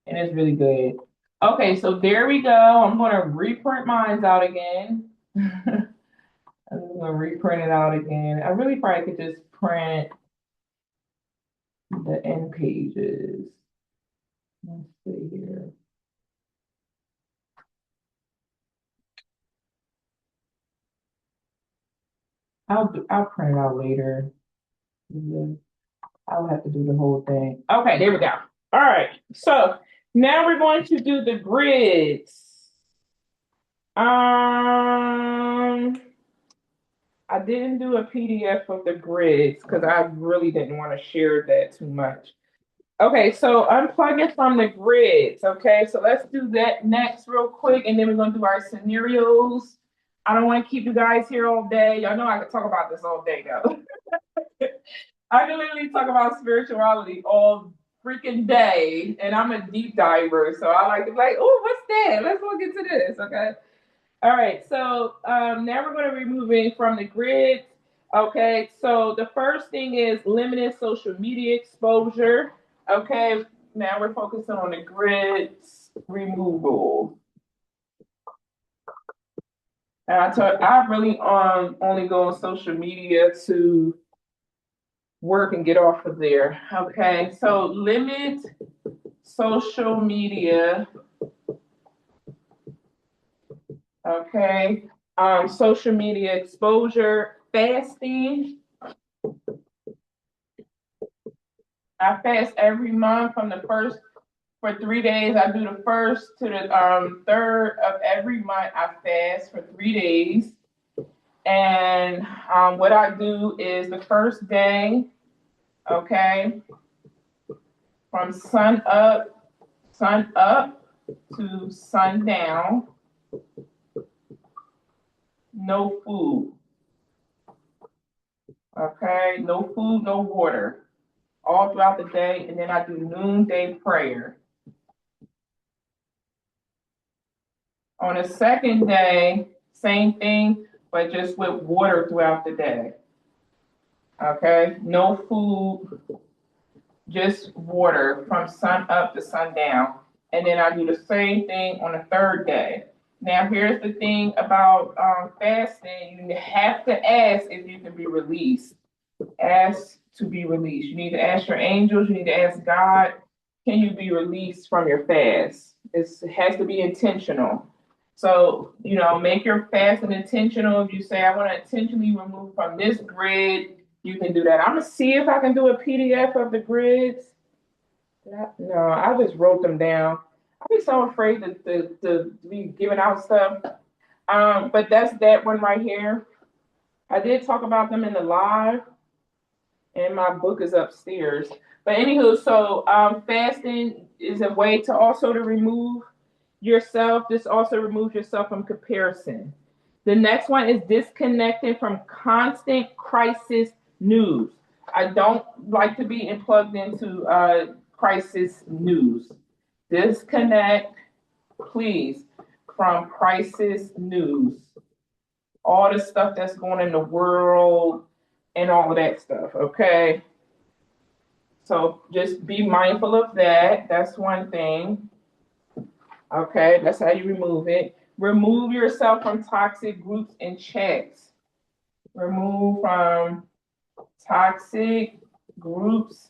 and it's really good. Okay, so there we go. I'm gonna reprint mine out again. I'm just gonna reprint it out again. I really probably could just print the end pages. Let's see here. I'll print it out later. I'll have to do the whole thing. Okay, there we go. All right. So now we're going to do the grids. Um, I didn't do a PDF of the grids because I really didn't want to share that too much. Okay, so unplug it from the grids. Okay, so let's do that next real quick, and then we're gonna do our scenarios. I don't want to keep you guys here all day. Y'all know I could talk about this all day though. I can literally talk about spirituality all freaking day, and I'm a deep diver, so I like to be like, oh, what's that? Let's look into this. Okay. All right, so now we're going to remove it from the grid. Okay, so the first thing is limited social media exposure. Okay, now we're focusing on the grids removal. And I really only go on social media to work and get off of there. Okay, so limit social media. Okay, social media exposure, fasting. I fast every month from the first for 3 days. I do the first to the third of every month. I fast for 3 days, and what I do is the first day, okay, from sun up to sundown, no food. Okay, no food, no water, all throughout the day, and then I do noonday prayer. On the second day, same thing, but just with water throughout the day. Okay, no food, just water from sun up to sundown. And then I do the same thing on the third day. Now, here's the thing about fasting. You have to ask if you can be released. Ask to be released. You need to ask your angels. You need to ask God, can you be released from your fast? It has to be intentional. So, make your fasting intentional. If you say, I want to intentionally remove from this grid, you can do that. I'm going to see if I can do a PDF of the grids. No, I just wrote them down. I'd be so afraid to be giving out stuff. But that's that one right here. I did talk about them in the live, and my book is upstairs. But anywho, so fasting is a way to also to remove yourself. This also removes yourself from comparison. The next one is disconnecting from constant crisis news. I don't like to be plugged into crisis news. Disconnect, please, from crisis news. All the stuff that's going in the world and all of that stuff, okay? So just be mindful of that. That's one thing. Okay, that's how you remove it. Remove yourself from toxic groups and chats. Remove from toxic groups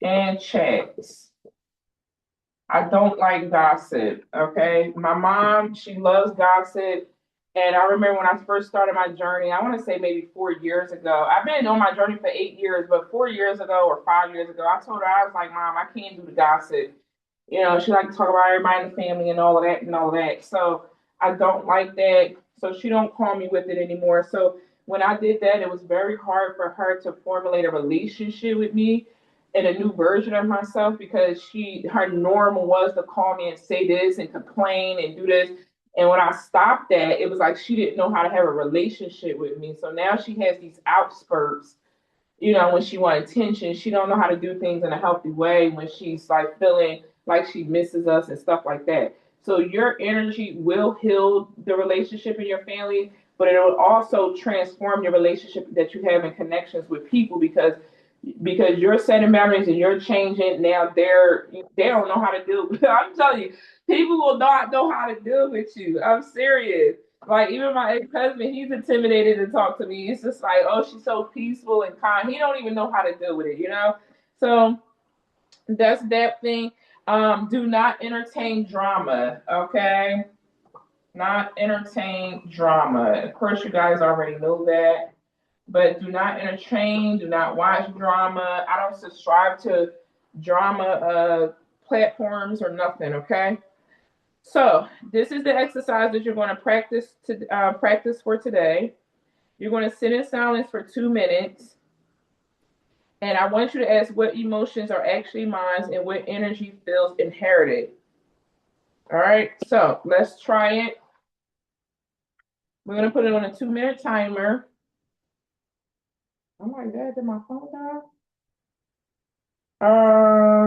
and chats. I don't like gossip, okay? My mom, she loves gossip. And I remember when I first started my journey, I want to say maybe 4 years ago. I've been on my journey for 8 years, but 4 years ago or 5 years ago, I told her, I was like, Mom, I can't do the gossip. She liked to talk about everybody in the family and all of that and all of that. So I don't like that. So she don't call me with it anymore. So when I did that, it was very hard for her to formulate a relationship with me and a new version of myself because her normal was to call me and say this and complain and do this. And when I stopped that, it was like she didn't know how to have a relationship with me. So now she has these outspurts, when she wants attention. She don't know how to do things in a healthy way when she's like feeling like she misses us and stuff like that. So your energy will heal the relationship in your family, but it will also transform your relationship that you have in connections with people because you're setting boundaries and you're changing. Now they don't know how to deal with. I'm telling you, people will not know how to deal with you. I'm serious. Like even my ex-husband, he's intimidated to talk to me. It's just like, oh, she's so peaceful and kind. He don't even know how to deal with it. So that's that thing. Do not entertain drama, okay? Not entertain drama. Of course, you guys already know that. But do not entertain, do not watch drama. I don't subscribe to drama platforms or nothing, okay? So this is the exercise that you're going to practice for today. You're going to sit in silence for 2 minutes, and I want you to ask what emotions are actually mine and what energy feels inherited. All right, so let's try it. We're going to put it on a 2 minute timer. Oh my God, did my phone die?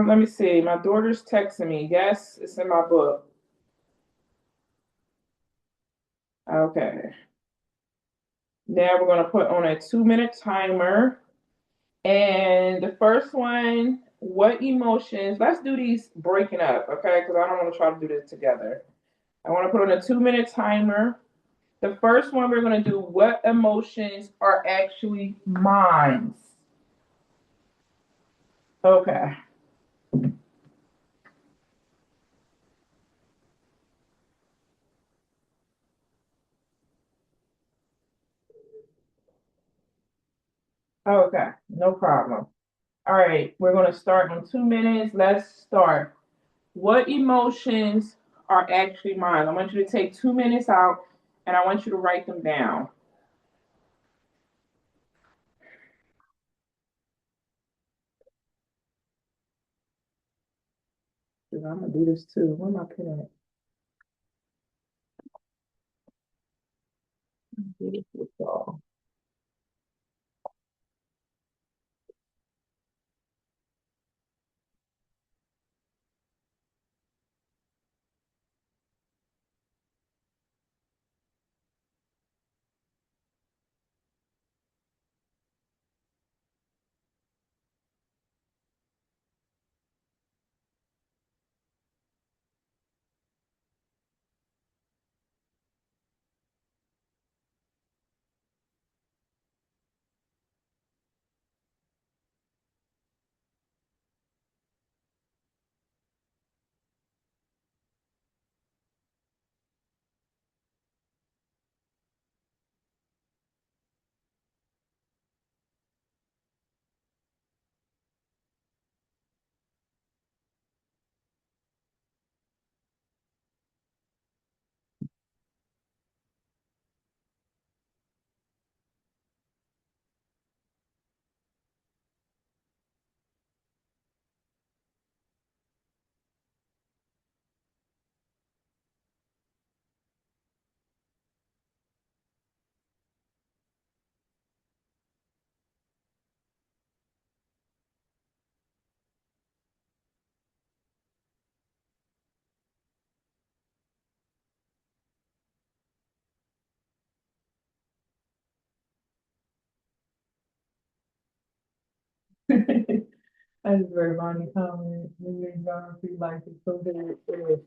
Let me see. My daughter's texting me. Yes, it's in my book. Okay. Now we're going to put on a 2 minute timer. And the first one, what emotions? Let's do these breaking up, okay? Because I don't want to try to do this together. I want to put on a 2 minute timer. The first one, we're going to do what emotions are actually mine. Okay. Okay. No problem. All right. We're going to start in 2 minutes. Let's start. What emotions are actually mine? I want you to take 2 minutes out and I want you to write them down. I'm going to do this too. Where am I putting it? Do this with y'all. That is very funny comment. Life is so good.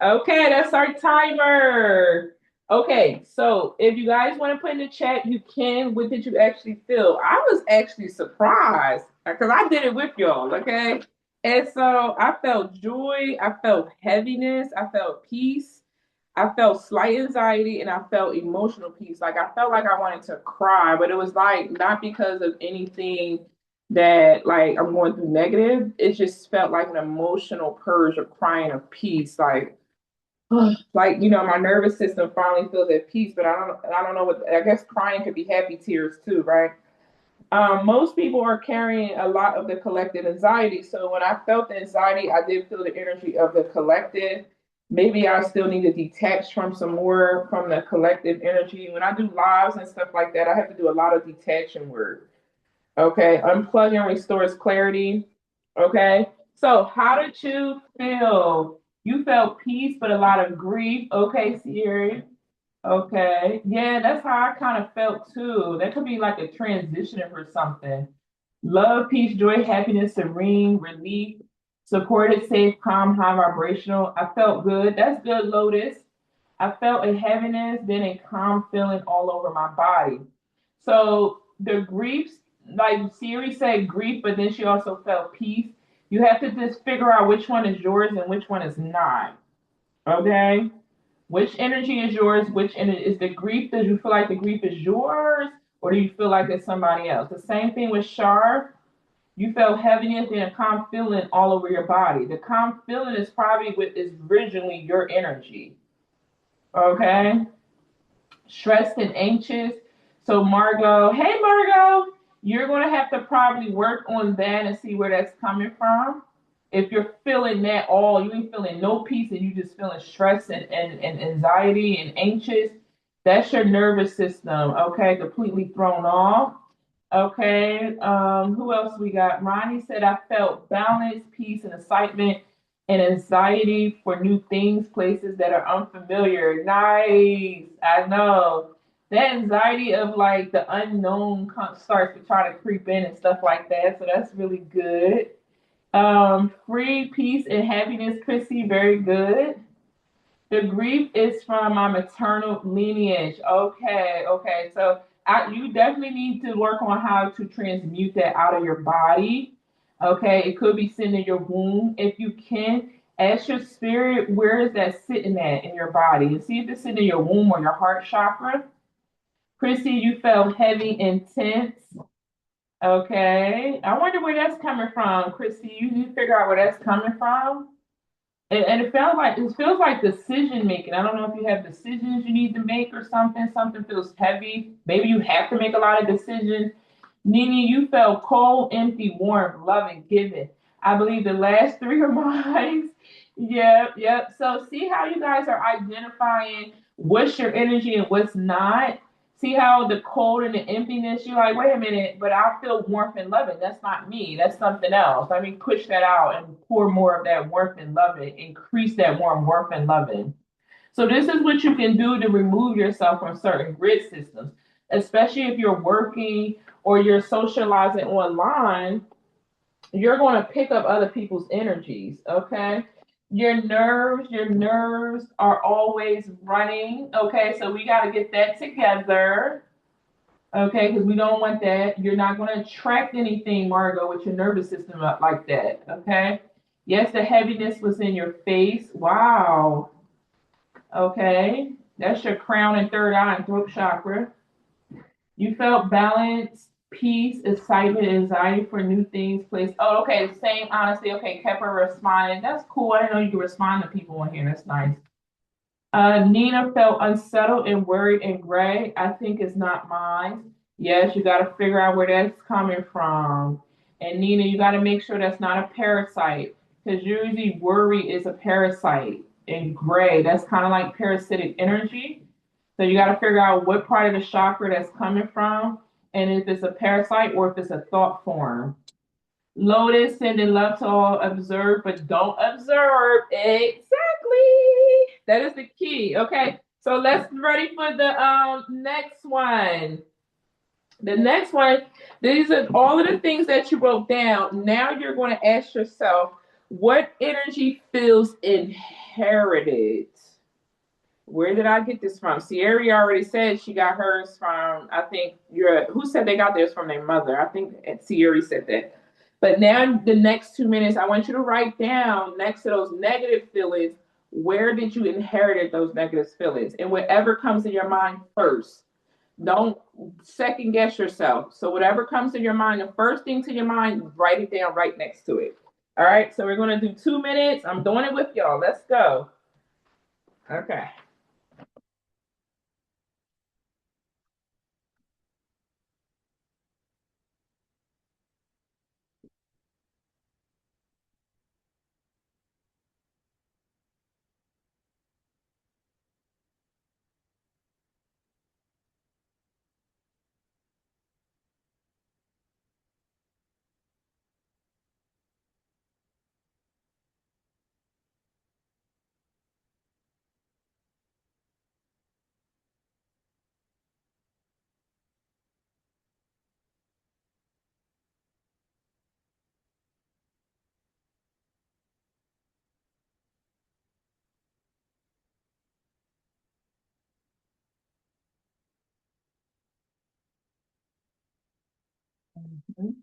Okay, that's our timer. Okay, so if you guys want to put in the chat, you can. What did you actually feel? I was actually surprised because I did it with y'all, okay? And so I felt joy, I felt heaviness, I felt peace, I felt slight anxiety, and I felt emotional peace. Like I felt like I wanted to cry, but it was like not because of anything that like I'm going through negative. It just felt like an emotional purge of crying of peace. Like my nervous system finally feels at peace, but I don't know what I guess crying could be happy tears too, right? Most people are carrying a lot of the collective anxiety. So when I felt the anxiety, I did feel the energy of the collective. Maybe I still need to detach from some more from the collective energy. When I do lives and stuff like that, I have to do a lot of detaching work. Okay, unplugging restores clarity. Okay, so how did you feel? You felt peace, but a lot of grief. Okay, Siri. Okay. Yeah, that's how I kind of felt too. That could be like a transition for something. Love, peace, joy, happiness, serene, relief, supported, safe, calm, high vibrational. I felt good. That's good, Lotus. I felt a heaviness, then a calm feeling all over my body. So the griefs, like Siri said grief, but then she also felt peace. You have to just figure out which one is yours and which one is not. Okay? Which energy is yours? Which energy is the grief? Does you feel like the grief is yours, or do you feel like it's somebody else? The same thing with Shar. You felt heaviness and a calm feeling all over your body. The calm feeling is probably what is originally your energy. Okay? Stressed and anxious. So Margot, hey Margot, you're gonna have to probably work on that and see where that's coming from. If you're feeling that all, you ain't feeling no peace and you just feeling stress and anxiety and anxious, that's your nervous system, okay, completely thrown off. Okay, who else we got? Ronnie said I felt balance, peace, and excitement and anxiety for new things, places that are unfamiliar. Nice. I know. That anxiety of like the unknown starts to try to creep in and stuff like that. So that's really good. Free, peace, and happiness, Chrissy. Very good. The grief is from my maternal lineage. Okay, okay. So you definitely need to work on how to transmute that out of your body. Okay, it could be sitting in your womb. If you can, ask your spirit, where is that sitting at in your body? And see if it's sitting in your womb or your heart chakra. Chrissy, you felt heavy and tense. Okay, I wonder where that's coming from. Chrissy, you need to figure out where that's coming from. And it feels like decision making. I don't know if you have decisions you need to make or something. Something feels heavy. Maybe you have to make a lot of decisions. Nini, you felt cold, empty, warm, loving, giving. I believe the last three are mine. Yep, yep. So see how you guys are identifying what's your energy and what's not. See how the cold and the emptiness, you're like, wait a minute, but I feel warmth and loving. That's not me. That's something else. Let me push that out and pour more of that warmth and loving, increase that warmth and loving. So this is what you can do to remove yourself from certain grid systems, especially if you're working or you're socializing online. You're going to pick up other people's energies, okay? Your nerves are always running, okay? So we got to get that together, okay? Because we don't want that. You're not going to attract anything, Margot, with your nervous system up like that, okay? Yes, the heaviness was in your face. Wow. Okay. That's your crown and third eye and throat chakra. You felt balance, peace, excitement, anxiety for new things, place. Oh, okay. Same honesty. Okay. Kept her responding. That's cool. I didn't know you could respond to people in here. That's nice. Nina felt unsettled and worried and gray. I think it's not mine. Yes, you got to figure out where that's coming from. And Nina, you got to make sure that's not a parasite because usually worry is a parasite. And gray, that's kind of like parasitic energy. So you got to figure out what part of the chakra that's coming from and if it's a parasite or if it's a thought form. Lotus sending love to all, observe, but don't observe. Exactly. That is the key. Okay. So let's ready for the next one. The next one, these are all of the things that you wrote down. Now you're going to ask yourself, what energy feels inherited? Where did I get this from? Sierra already said she got hers from, I think, who said they got theirs from their mother? I think Sierra said that. But now, the next 2 minutes, I want you to write down next to those negative feelings, where did you inherit those negative feelings? And whatever comes in your mind first, don't second guess yourself. So, whatever comes in your mind, the first thing to your mind, write it down right next to it. All right, so we're going to do 2 minutes. I'm doing it with y'all. Let's go. Okay. Mhm.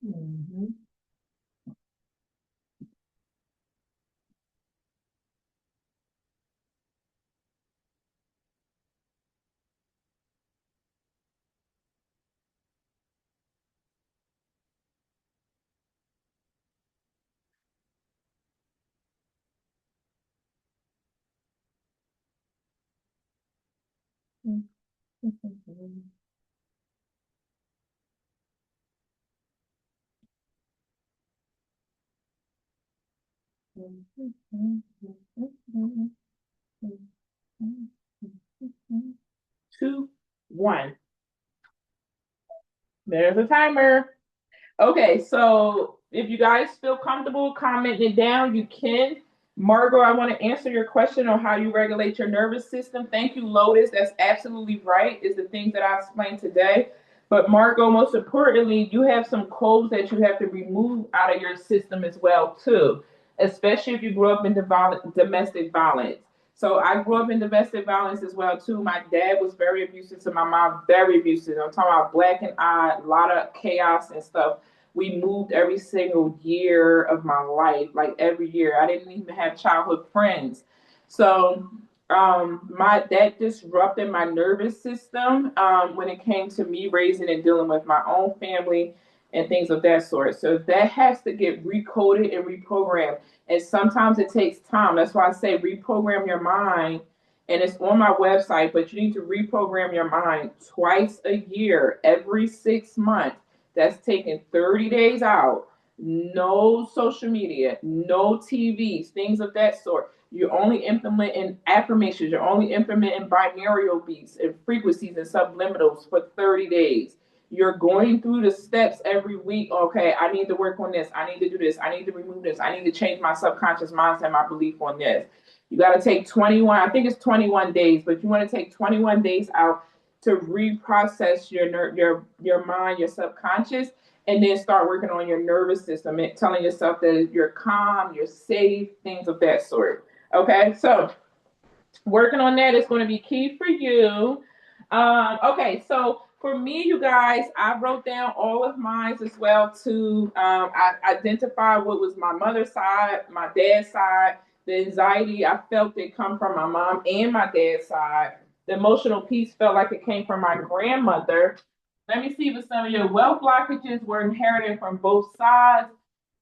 Mhm. Two, one. There's a timer. Okay, so if you guys feel comfortable commenting it down, you can. Margot, I want to answer your question on how you regulate your nervous system. Thank you, Lotus. That's absolutely right, is the things that I explained today. But Margot, most importantly, you have some codes that you have to remove out of your system as well, too, especially if you grew up in domestic violence. So I grew up in domestic violence as well too. My dad was very abusive to my mom, very abusive. I'm talking about black and eye, a lot of chaos and stuff. We moved every single year of my life, like every year. I didn't even have childhood friends. So my that disrupted my nervous system when it came to me raising and dealing with my own family and things of that sort. So that has to get recoded and reprogrammed. And sometimes it takes time. That's why I say reprogram your mind. And it's on my website, but you need to reprogram your mind twice a year, every 6 months. That's taking 30 days out. No social media, no TVs, things of that sort. You're only implementing affirmations. You're only implementing binaural beats and frequencies and subliminals for 30 days. You're going through the steps every week. Okay, I need to work on this. I need to do this. I need to remove this. I need to change my subconscious mindset, my belief on this. You got to take 21, I think it's 21 days, but you want to take 21 days out to reprocess your mind, your subconscious, and then start working on your nervous system and telling yourself that you're calm, you're safe, things of that sort. Okay, so working on that is going to be key for you. Okay, so for me, you guys, I wrote down all of mine as well to I identified what was my mother's side, my dad's side, the anxiety I felt it come from my mom and my dad's side. The emotional piece felt like it came from my grandmother. Let me see if some of your wealth blockages were inherited from both sides.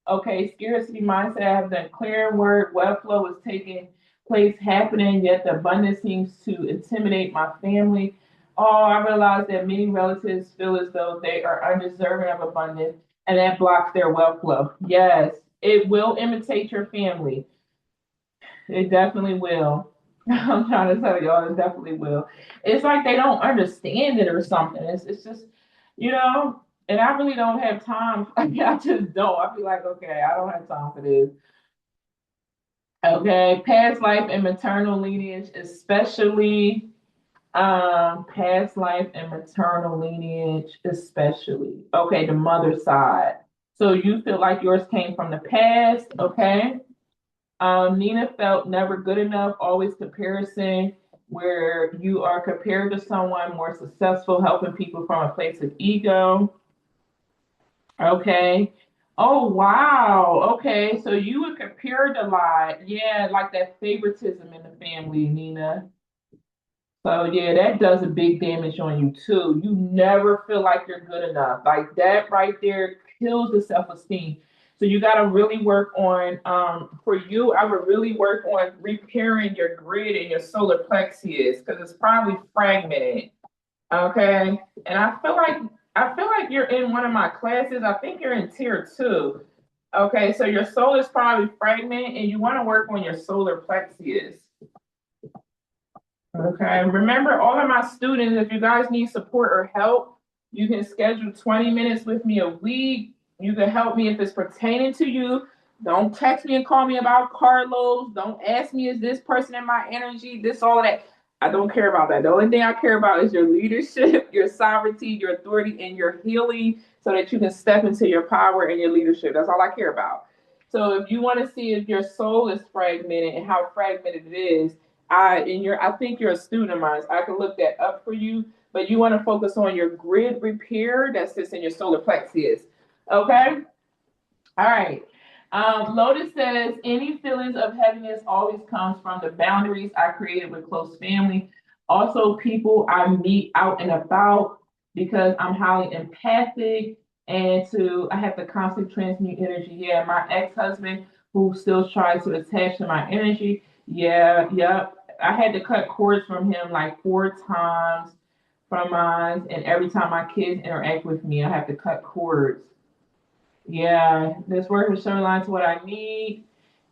Okay, scarcity mindset has that clear word, wealth flow is taking place happening, yet the abundance seems to intimidate my family. Oh, I realize that many relatives feel as though they are undeserving of abundance, and that blocks their wealth flow. Yes, it will imitate your family. It definitely will. I'm trying to tell y'all, it definitely will. It's like they don't understand it or something. It's just, you know, and I really don't have time. I just don't. I feel like, okay, I don't have time for this. Okay, past life and maternal lineage, especially past life and maternal lineage, especially. Okay, the mother side. So you feel like yours came from the past, okay? Nina felt never good enough, always comparison, where you are compared to someone more successful, helping people from a place of ego. Okay. Oh, wow. Okay. So you were compared a lot. Yeah, like that favoritism in the family, Nina. So yeah, that does a big damage on you too. You never feel like you're good enough. Like that right there kills the self-esteem. So you got to really work on for you, I would really work on repairing your grid and your solar plexus because it's probably fragmented. Okay. And I feel like you're in one of my classes. I think you're in tier 2. Okay, so your soul is probably fragmented and you want to work on your solar plexus. Okay, remember all of my students, if you guys need support or help, you can schedule 20 minutes with me a week. You can help me if it's pertaining to you. Don't text me and call me about Carlos. Don't ask me, is this person in my energy? This, all of that. I don't care about that. The only thing I care about is your leadership, your sovereignty, your authority, and your healing so that you can step into your power and your leadership. That's all I care about. So if you want to see if your soul is fragmented and how fragmented it is, I think you're a student of mine. So I can look that up for you, but you want to focus on your grid repair that sits in your solar plexus. Okay. All right. Lotus says, any feelings of heaviness always comes from the boundaries I created with close family. Also, people I meet out and about because I'm highly empathic and I have to constantly transmute energy. Yeah, my ex-husband who still tries to attach to my energy. Yeah, yep. I had to cut cords from him like 4 times from mine, and every time my kids interact with me, I have to cut cords. Yeah, this work is showing line to what I need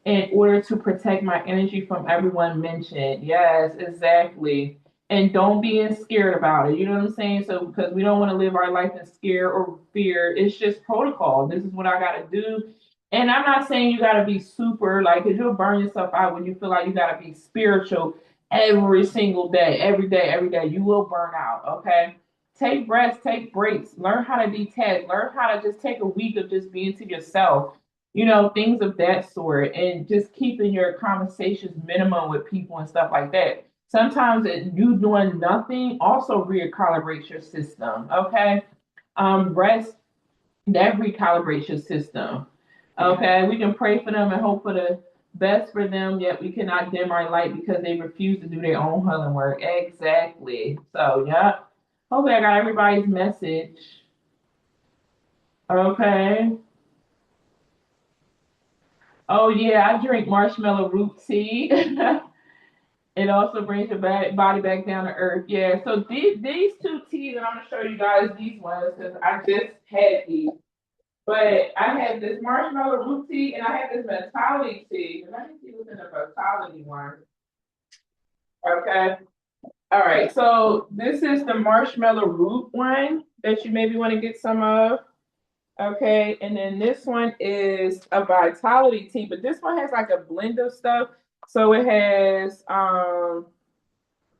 in order to protect my energy from everyone mentioned. Yes, exactly. And don't be scared about it. You know what I'm saying? So because we don't want to live our life in scare or fear, it's just protocol. This is what I gotta do. And I'm not saying you gotta be super like because you'll burn yourself out when you feel like you gotta be spiritual every single day, every day, every day. You will burn out, okay? Take breaths, take breaks, learn how to detach, learn how to just take a week of just being to yourself, things of that sort, and just keeping your conversations minimum with people and stuff like that. Sometimes you doing nothing also recalibrates your system. Okay, rest that recalibrates your system. Okay, we can pray for them and hope for the best for them, yet we cannot dim our light because they refuse to do their own healing work. Exactly. So, yeah. Hopefully, I got everybody's message. Okay. Oh yeah, I drink marshmallow root tea. It also brings your body back down to earth. Yeah. So these two teas, and I'm gonna show you guys these ones because I just had these. But I had this marshmallow root tea, and I had this vitality tea. Let me see what's in the vitality one. Okay. All right. So this is the marshmallow root one that you maybe want to get some of. Okay, and then this one is a vitality tea, but this one has like a blend of stuff. So it has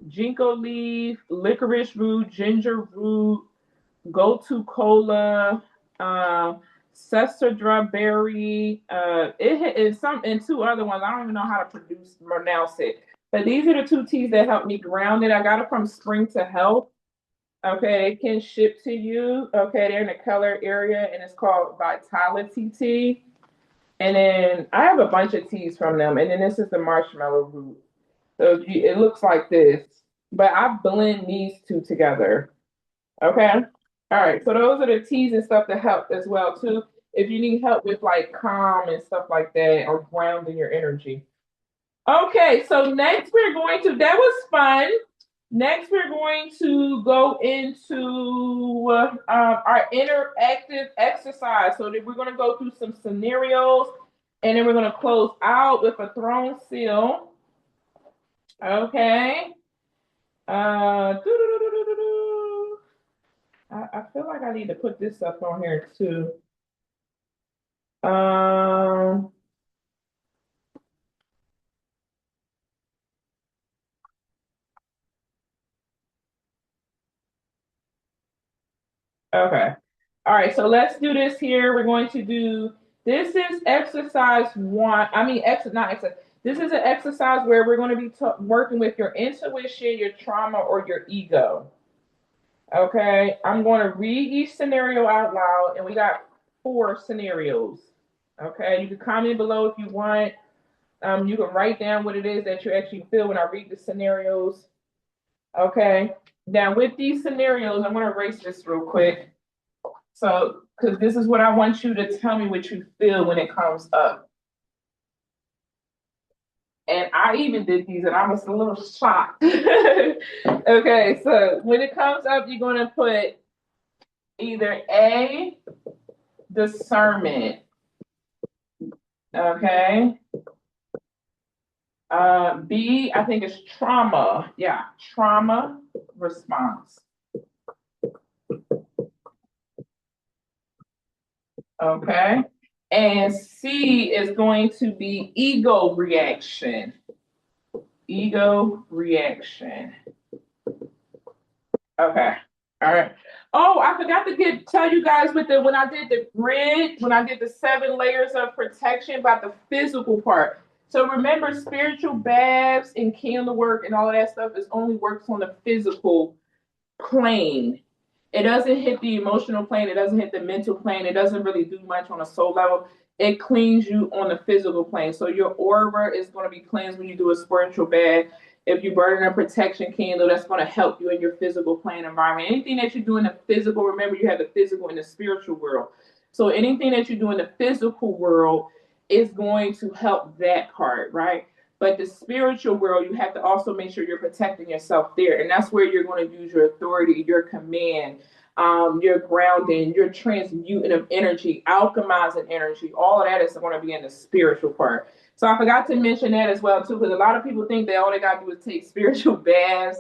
ginkgo leaf, licorice root, ginger root, gotu kola, sesudra berry. It is some and two other ones. I don't even know how to pronounce it. But these are the two teas that help me ground it. I got it from Spring to Health. Okay, it can ship to you. Okay, they're in the color area and it's called Vitality Tea. And then I have a bunch of teas from them. And then this is the marshmallow root. So it looks like this. But I blend these two together. Okay. All right. So those are the teas and stuff that help as well too. If you need help with like calm and stuff like that or grounding your energy. Okay, so next we're going to, that was fun. Next, we're going to go into our interactive exercise. So that we're going to go through some scenarios and then we're going to close out with a thrown seal. Okay. I feel like I need to put this stuff on here too. Um, Okay. All right, so let's do this here. We're going to do this is exercise one. I mean, not exercise. This is an exercise where we're going to be working with your intuition, your trauma, or your ego. Okay, I'm going to read each scenario out loud, and we got 4 scenarios. Okay, you can comment below if you want. You can write down what it is that you actually feel when I read the scenarios. Okay, now with these scenarios, I'm going to erase this real quick. So, because this is what I want you to tell me what you feel when it comes up. And I even did these and I was a little shocked. Okay, so when it comes up, you're going to put either A, discernment. Okay. B, I think it's trauma. Yeah, trauma response. Okay. And C is going to be ego reaction. Ego reaction. Okay. All right. Oh, I forgot to tell you guys when I did the grid, when I did the 7 layers of protection about the physical part. So remember, spiritual baths and candle work and all of that stuff is only works on the physical plane. It doesn't hit the emotional plane. It doesn't hit the mental plane. It doesn't really do much on a soul level. It cleans you on the physical plane. So your aura is going to be cleansed when you do a spiritual bath. If you burn a protection candle, that's going to help you in your physical plane environment. Anything that you do in the physical, remember you have the physical and the spiritual world. So anything that you do in the physical world is going to help that part, right? But the spiritual world, you have to also make sure you're protecting yourself there. And that's where you're going to use your authority, your command, your grounding, your transmuting of energy, alchemizing energy. All of that is going to be in the spiritual part. So I forgot to mention that as well, too, because a lot of people think that all they got to do is take spiritual baths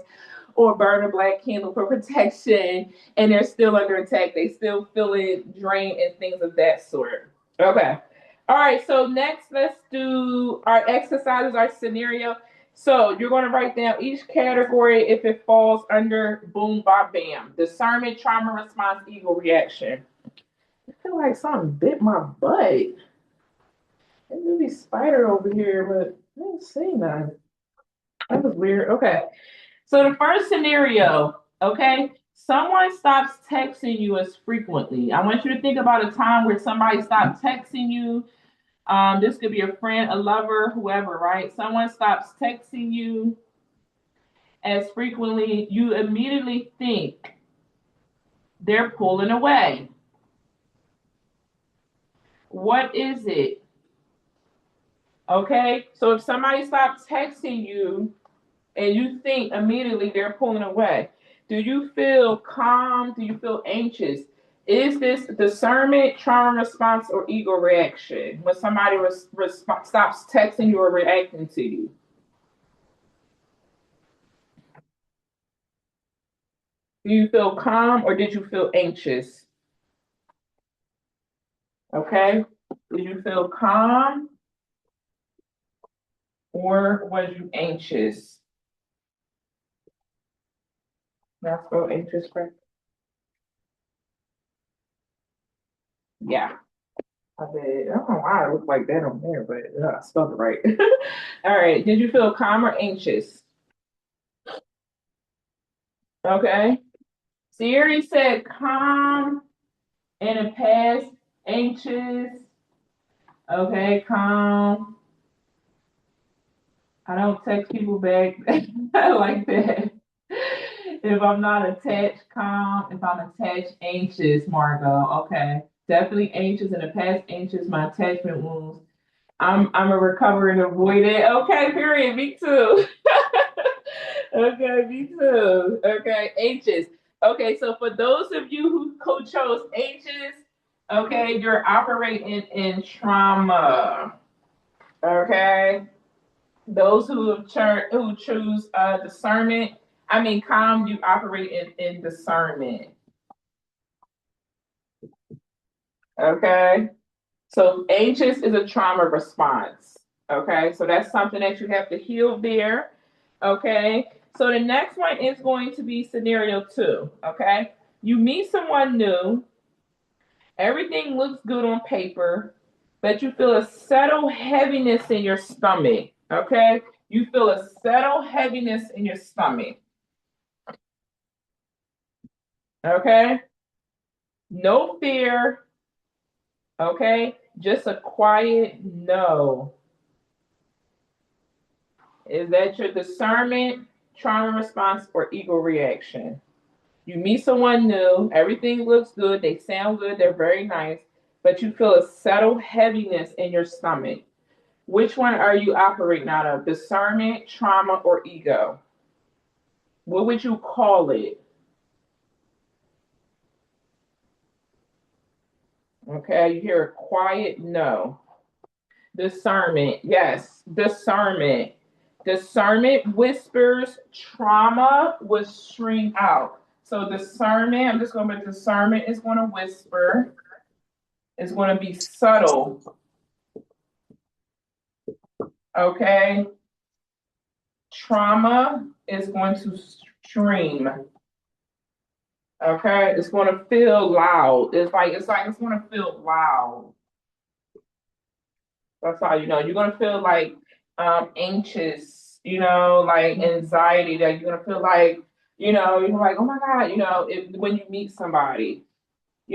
or burn a black candle for protection, and they're still under attack. They still feeling drained and things of that sort. Okay. All right, so next let's do our exercises, our scenario. So you're going to write down each category if it falls under boom, bop, bam. Discernment, trauma response, ego reaction. I feel like something bit my butt. There's a maybe spider over here, but I don't see none. That was weird. Okay. So the first scenario, okay, someone stops texting you as frequently. I want you to think about a time where somebody stopped texting you. This could be a friend, a lover, whoever, right? Someone stops texting you as frequently. You immediately think they're pulling away. What is it? Okay, so if somebody stops texting you and you think immediately they're pulling away, do you feel calm? Do you feel anxious? Is this discernment, trauma response, or ego reaction when somebody stops texting you or reacting to you? Do you feel calm or did you feel anxious? Okay. Did you feel calm or was you anxious? That's feel anxious, correct? Yeah. I did. I don't know why it looked like that on there, but I spelled it right. All right. Did you feel calm or anxious? Okay. Siri said calm in the past, anxious. Okay, calm. I don't text people back like that. If I'm not attached, calm. If I'm attached, anxious, Margot. Okay. Definitely anxious in the past, anxious, my attachment wounds. I'm a recovering avoidant. Okay, period. Me too. Okay, me too. Okay, anxious. Okay, so for those of you who chose anxious, okay, you're operating in trauma. Okay, those who who choose discernment, I mean calm, you operate in discernment. Okay, so anxious is a trauma response. Okay, so that's something that you have to heal there. Okay, so the next one is going to be scenario two. Okay, you meet someone new, everything looks good on paper, but you feel a subtle heaviness in your stomach. Okay, you feel a subtle heaviness in your stomach. Okay, no fear. Okay, just a quiet no. Is that your discernment, trauma response, or ego reaction? You meet someone new, everything looks good, they sound good, they're very nice, but you feel a subtle heaviness in your stomach. Which one are you operating out of? Discernment, trauma, or ego? What would you call it? Okay, you hear a quiet no. Discernment, yes, discernment. Discernment whispers, trauma would shrink out. So discernment, I'm just going to discernment is going to whisper, it's going to be subtle. Okay. Trauma is going to stream. Okay. It's going to feel loud. It's going to feel loud. That's how you know. You're going to feel like anxious, like anxiety, that you're going to feel like You're like, oh my God, when you meet somebody,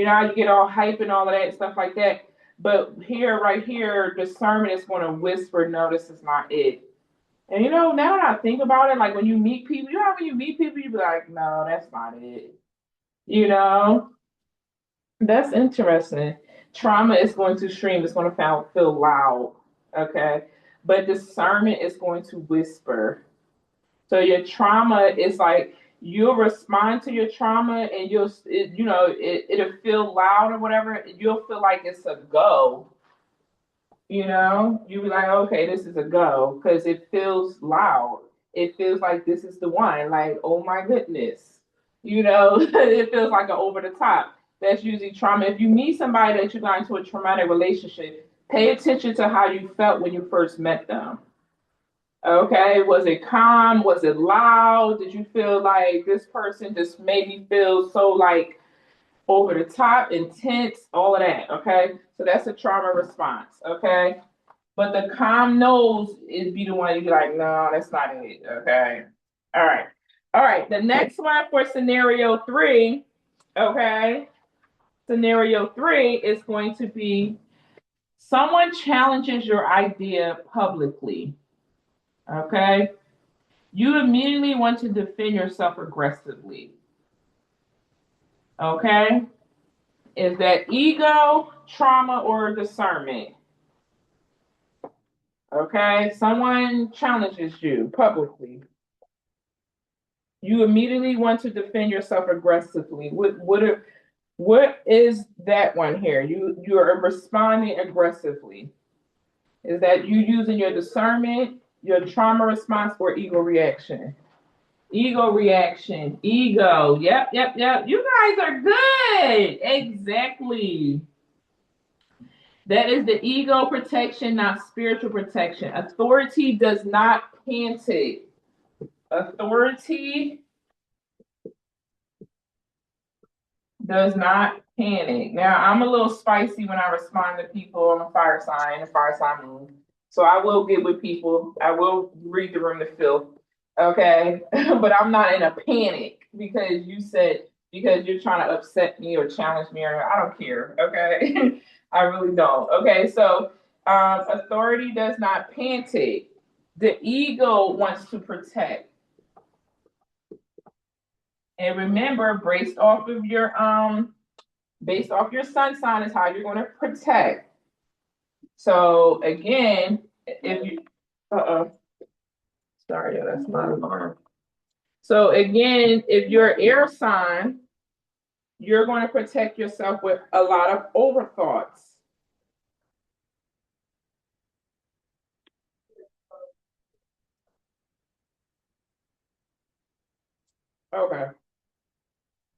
how you get all hype and all of that stuff like that. But here, right here, discernment is going to whisper, no, this is not it. And now that I think about it, like when you meet people, when you meet people, you be like, no, that's not it. You know, that's interesting. Trauma is going to stream, it's going to feel loud. Okay. But discernment is going to whisper. So your trauma is like you'll respond to your trauma and it'll feel loud or whatever. You'll feel like it's a go. You'll be like, okay, this is a go because it feels loud. It feels like this is the one. Like, oh my goodness. It feels like an over the top. That's usually trauma. If you meet somebody that you got into a traumatic relationship, pay attention to how you felt when you first met them. Okay, was it calm? Was it loud? Did you feel like this person just made me feel so like over the top, intense, all of that? Okay, so that's a trauma response. Okay, but the calm nose is be the one you be like, no, that's not it. Okay, all right, all right. The next one for scenario three. Okay, scenario three is going to be someone challenges your idea publicly. Okay, you immediately want to defend yourself aggressively. Okay? Is that ego, trauma, or discernment? Okay? Someone challenges you publicly. You immediately want to defend yourself aggressively. What is that one here? You are responding aggressively. Is that you using your discernment, your trauma response, or ego reaction? Ego reaction. Ego. Yep, yep, yep. You guys are good. Exactly. That is the ego protection, not spiritual protection. Authority does not panic. Authority does not panic. Now, I'm a little spicy when I respond to people. I'm a fire sign moon. So I will get with people. I will read the room to fill. Okay. But I'm not in a panic because you're trying to upset me or challenge me, or I don't care. Okay. I really don't. Okay. So authority does not panic. The ego wants to protect. And remember, based off your sun sign is how you're going to protect. So again, if you, sorry, that's my alarm. So again, if you're air sign, you're going to protect yourself with a lot of overthoughts. Okay.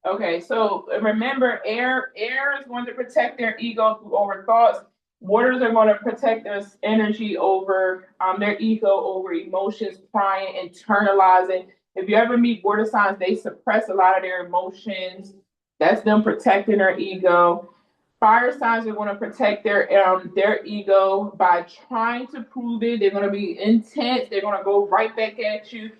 Okay, so remember, air is going to protect their ego through over thoughts. Waters are going to protect their energy over their ego over emotions, crying, internalizing. If you ever meet water signs, they suppress a lot of their emotions. That's them protecting their ego. Fire signs are going to protect their ego by trying to prove it. They're going to be intense. They're going to go right back at you.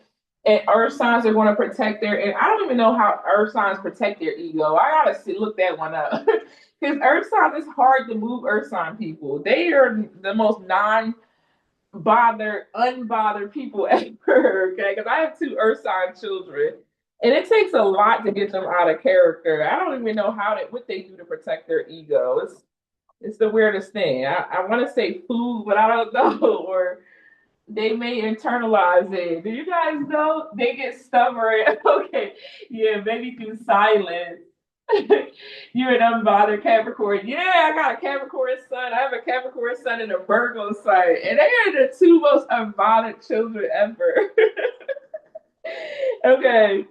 And earth signs are going to protect and I don't even know how earth signs protect their ego. I gotta look that one up because earth signs is hard to move. Earth sign people, they are the most unbothered people ever. Okay, because I have two earth sign children, and it takes a lot to get them out of character. I don't even know what they do to protect their ego. It's the weirdest thing. I want to say food, but I don't know or they may internalize it. Do you guys know they get stubborn? Okay, yeah, maybe through silence. You're an unbothered Capricorn. Yeah, I got a Capricorn son. I have a Capricorn son and a Virgo son, and they are the two most unbothered children ever. Okay,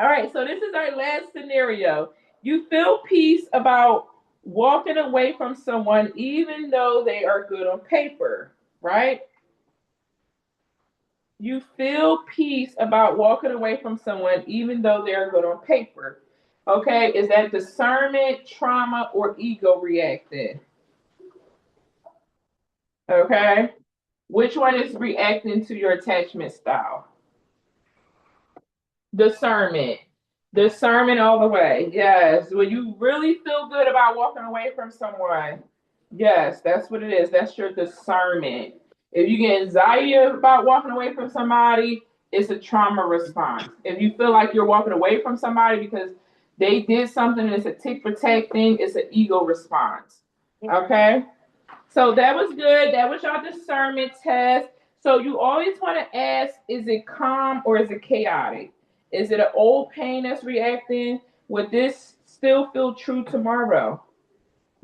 all right. So this is our last scenario. You feel peace about walking away from someone, even though they are good on paper, right? You feel peace about walking away from someone even though they're good on paper. Okay, is that discernment, trauma, or ego reacting? Okay, which one is reacting to your attachment style? Discernment. Discernment all the way. Yes. When you really feel good about walking away from someone. Yes, that's what it is. That's your discernment. If you get anxiety about walking away from somebody, it's a trauma response. If you feel like you're walking away from somebody because they did something, it's a tick for tack thing, it's an ego response. Okay? So that was good. That was your discernment test. So you always want to ask, is it calm or is it chaotic? Is it an old pain that's reacting? Would this still feel true tomorrow?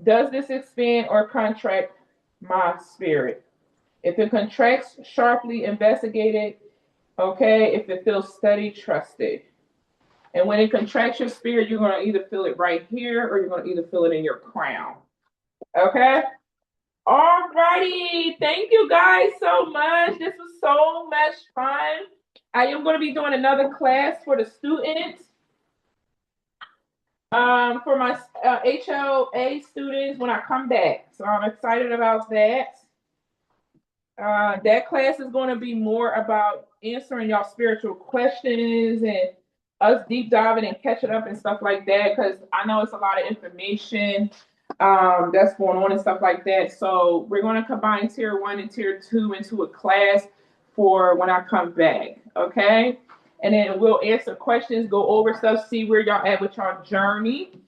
Does this expand or contract my spirit? If it contracts, sharply investigate it. Okay. If it feels steady, trust it. And when it contracts your spirit, you're going to either feel it right here or you're going to either feel it in your crown. Okay. All righty. Thank you guys so much. This was so much fun. I am going to be doing another class for the students, for my HOA students when I come back. So I'm excited about that. That class is going to be more about answering y'all spiritual questions and us deep diving and catching up and stuff like that. Because I know it's a lot of information that's going on and stuff like that. So we're going to combine tier 1 and tier 2 into a class for when I come back. Okay. And then we'll answer questions, go over stuff, see where y'all at with y'all journey.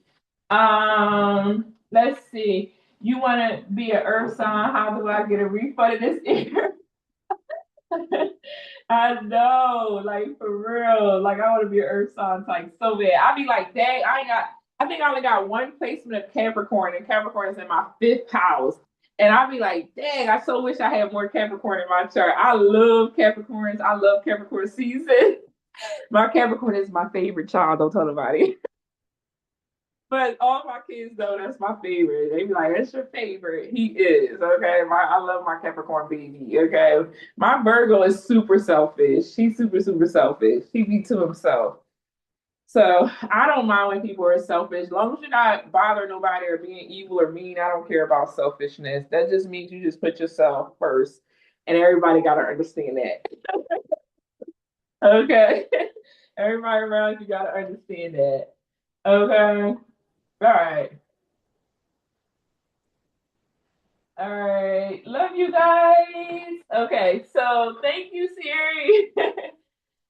Let's see. You want to be an earth sign? How do I get a refund in this year? I know, like for real. Like I want to be an earth sign type so bad. I'd be like, dang, I think I only got one placement of Capricorn, and Capricorn is in my 5th house. And I'd be like, dang, I so wish I had more Capricorn in my chart. I love Capricorns. I love Capricorn season. My Capricorn is my favorite child. Don't tell nobody. But all my kids know that's my favorite. They be like, "That's your favorite." He is okay. I love my Capricorn baby. Okay, my Virgo is super selfish. He's super selfish. He be to himself. So I don't mind when people are selfish, as long as you're not bothering nobody or being evil or mean. I don't care about selfishness. That just means you just put yourself first, and everybody got to understand that. Okay, everybody around you got to understand that. Okay. All right. All right. Love you guys. Okay. So thank you, Siri.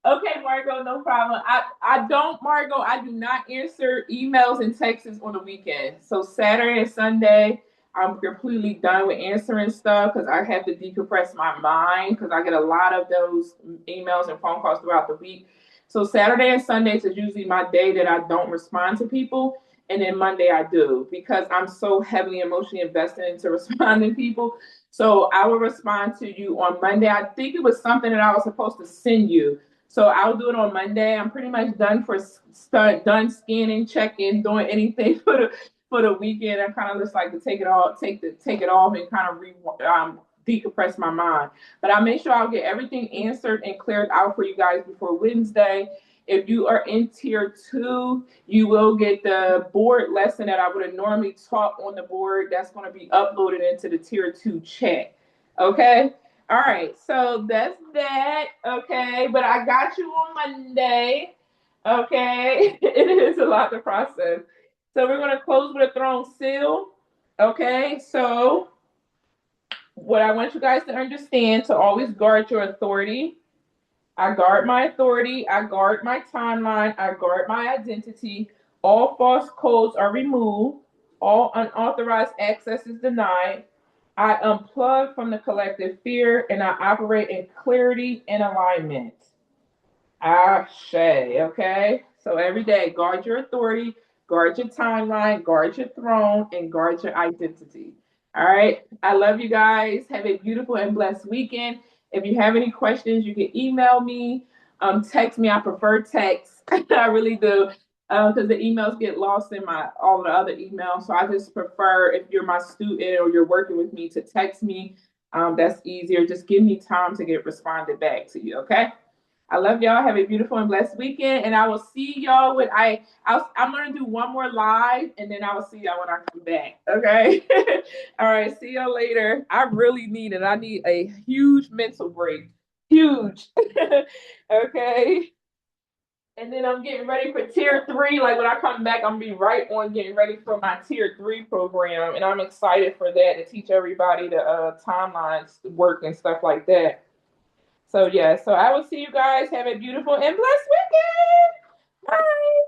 Okay, Margot, no problem. I don't, Margot, I do not answer emails and texts on the weekend. So Saturday and Sunday, I'm completely done with answering stuff because I have to decompress my mind because I get a lot of those emails and phone calls throughout the week. So Saturday and Sundays is usually my day that I don't respond to people. And then Monday I do because I'm so heavily emotionally invested into responding to people. So I will respond to you on Monday. I think it was something that I was supposed to send you. So I'll do it on Monday. I'm pretty much done done scanning, checking, doing anything for the weekend. I kind of just like to take it off and kind of decompress my mind. But I'll make sure I'll get everything answered and cleared out for you guys before Wednesday. If you are in tier 2, you will get the board lesson that I would have normally taught on the board. That's going to be uploaded into the tier 2 chat. Okay. All right, so that's that. Okay, but I got you on Monday. Okay, it is a lot to process. So we're going to close with a throne seal. Okay, so what I want you guys to understand to always guard your authority. I guard my authority. I guard my timeline. I guard my identity. All false codes are removed. All unauthorized access is denied. I unplug from the collective fear and I operate in clarity and alignment. Ashe, okay? So every day, guard your authority, guard your timeline, guard your throne, and guard your identity. All right. I love you guys. Have a beautiful and blessed weekend. If you have any questions, you can email me, text me. I prefer text. I really do. Because the emails get lost in my all the other emails. So I just prefer if you're my student or you're working with me to text me. That's easier. Just give me time to get responded back to you. Okay. I love y'all. Have a beautiful and blessed weekend. And I will see y'all when I'm gonna do one more live and then I will see y'all when I come back. Okay. All right. See y'all later. I really need it. I need a huge mental break. Huge. Okay. And then I'm getting ready for tier 3. Like when I come back, I'm gonna be right on getting ready for my tier 3 program, and I'm excited for that to teach everybody the timelines work and stuff like that. So yeah, so I will see you guys. Have a beautiful and blessed weekend. Bye.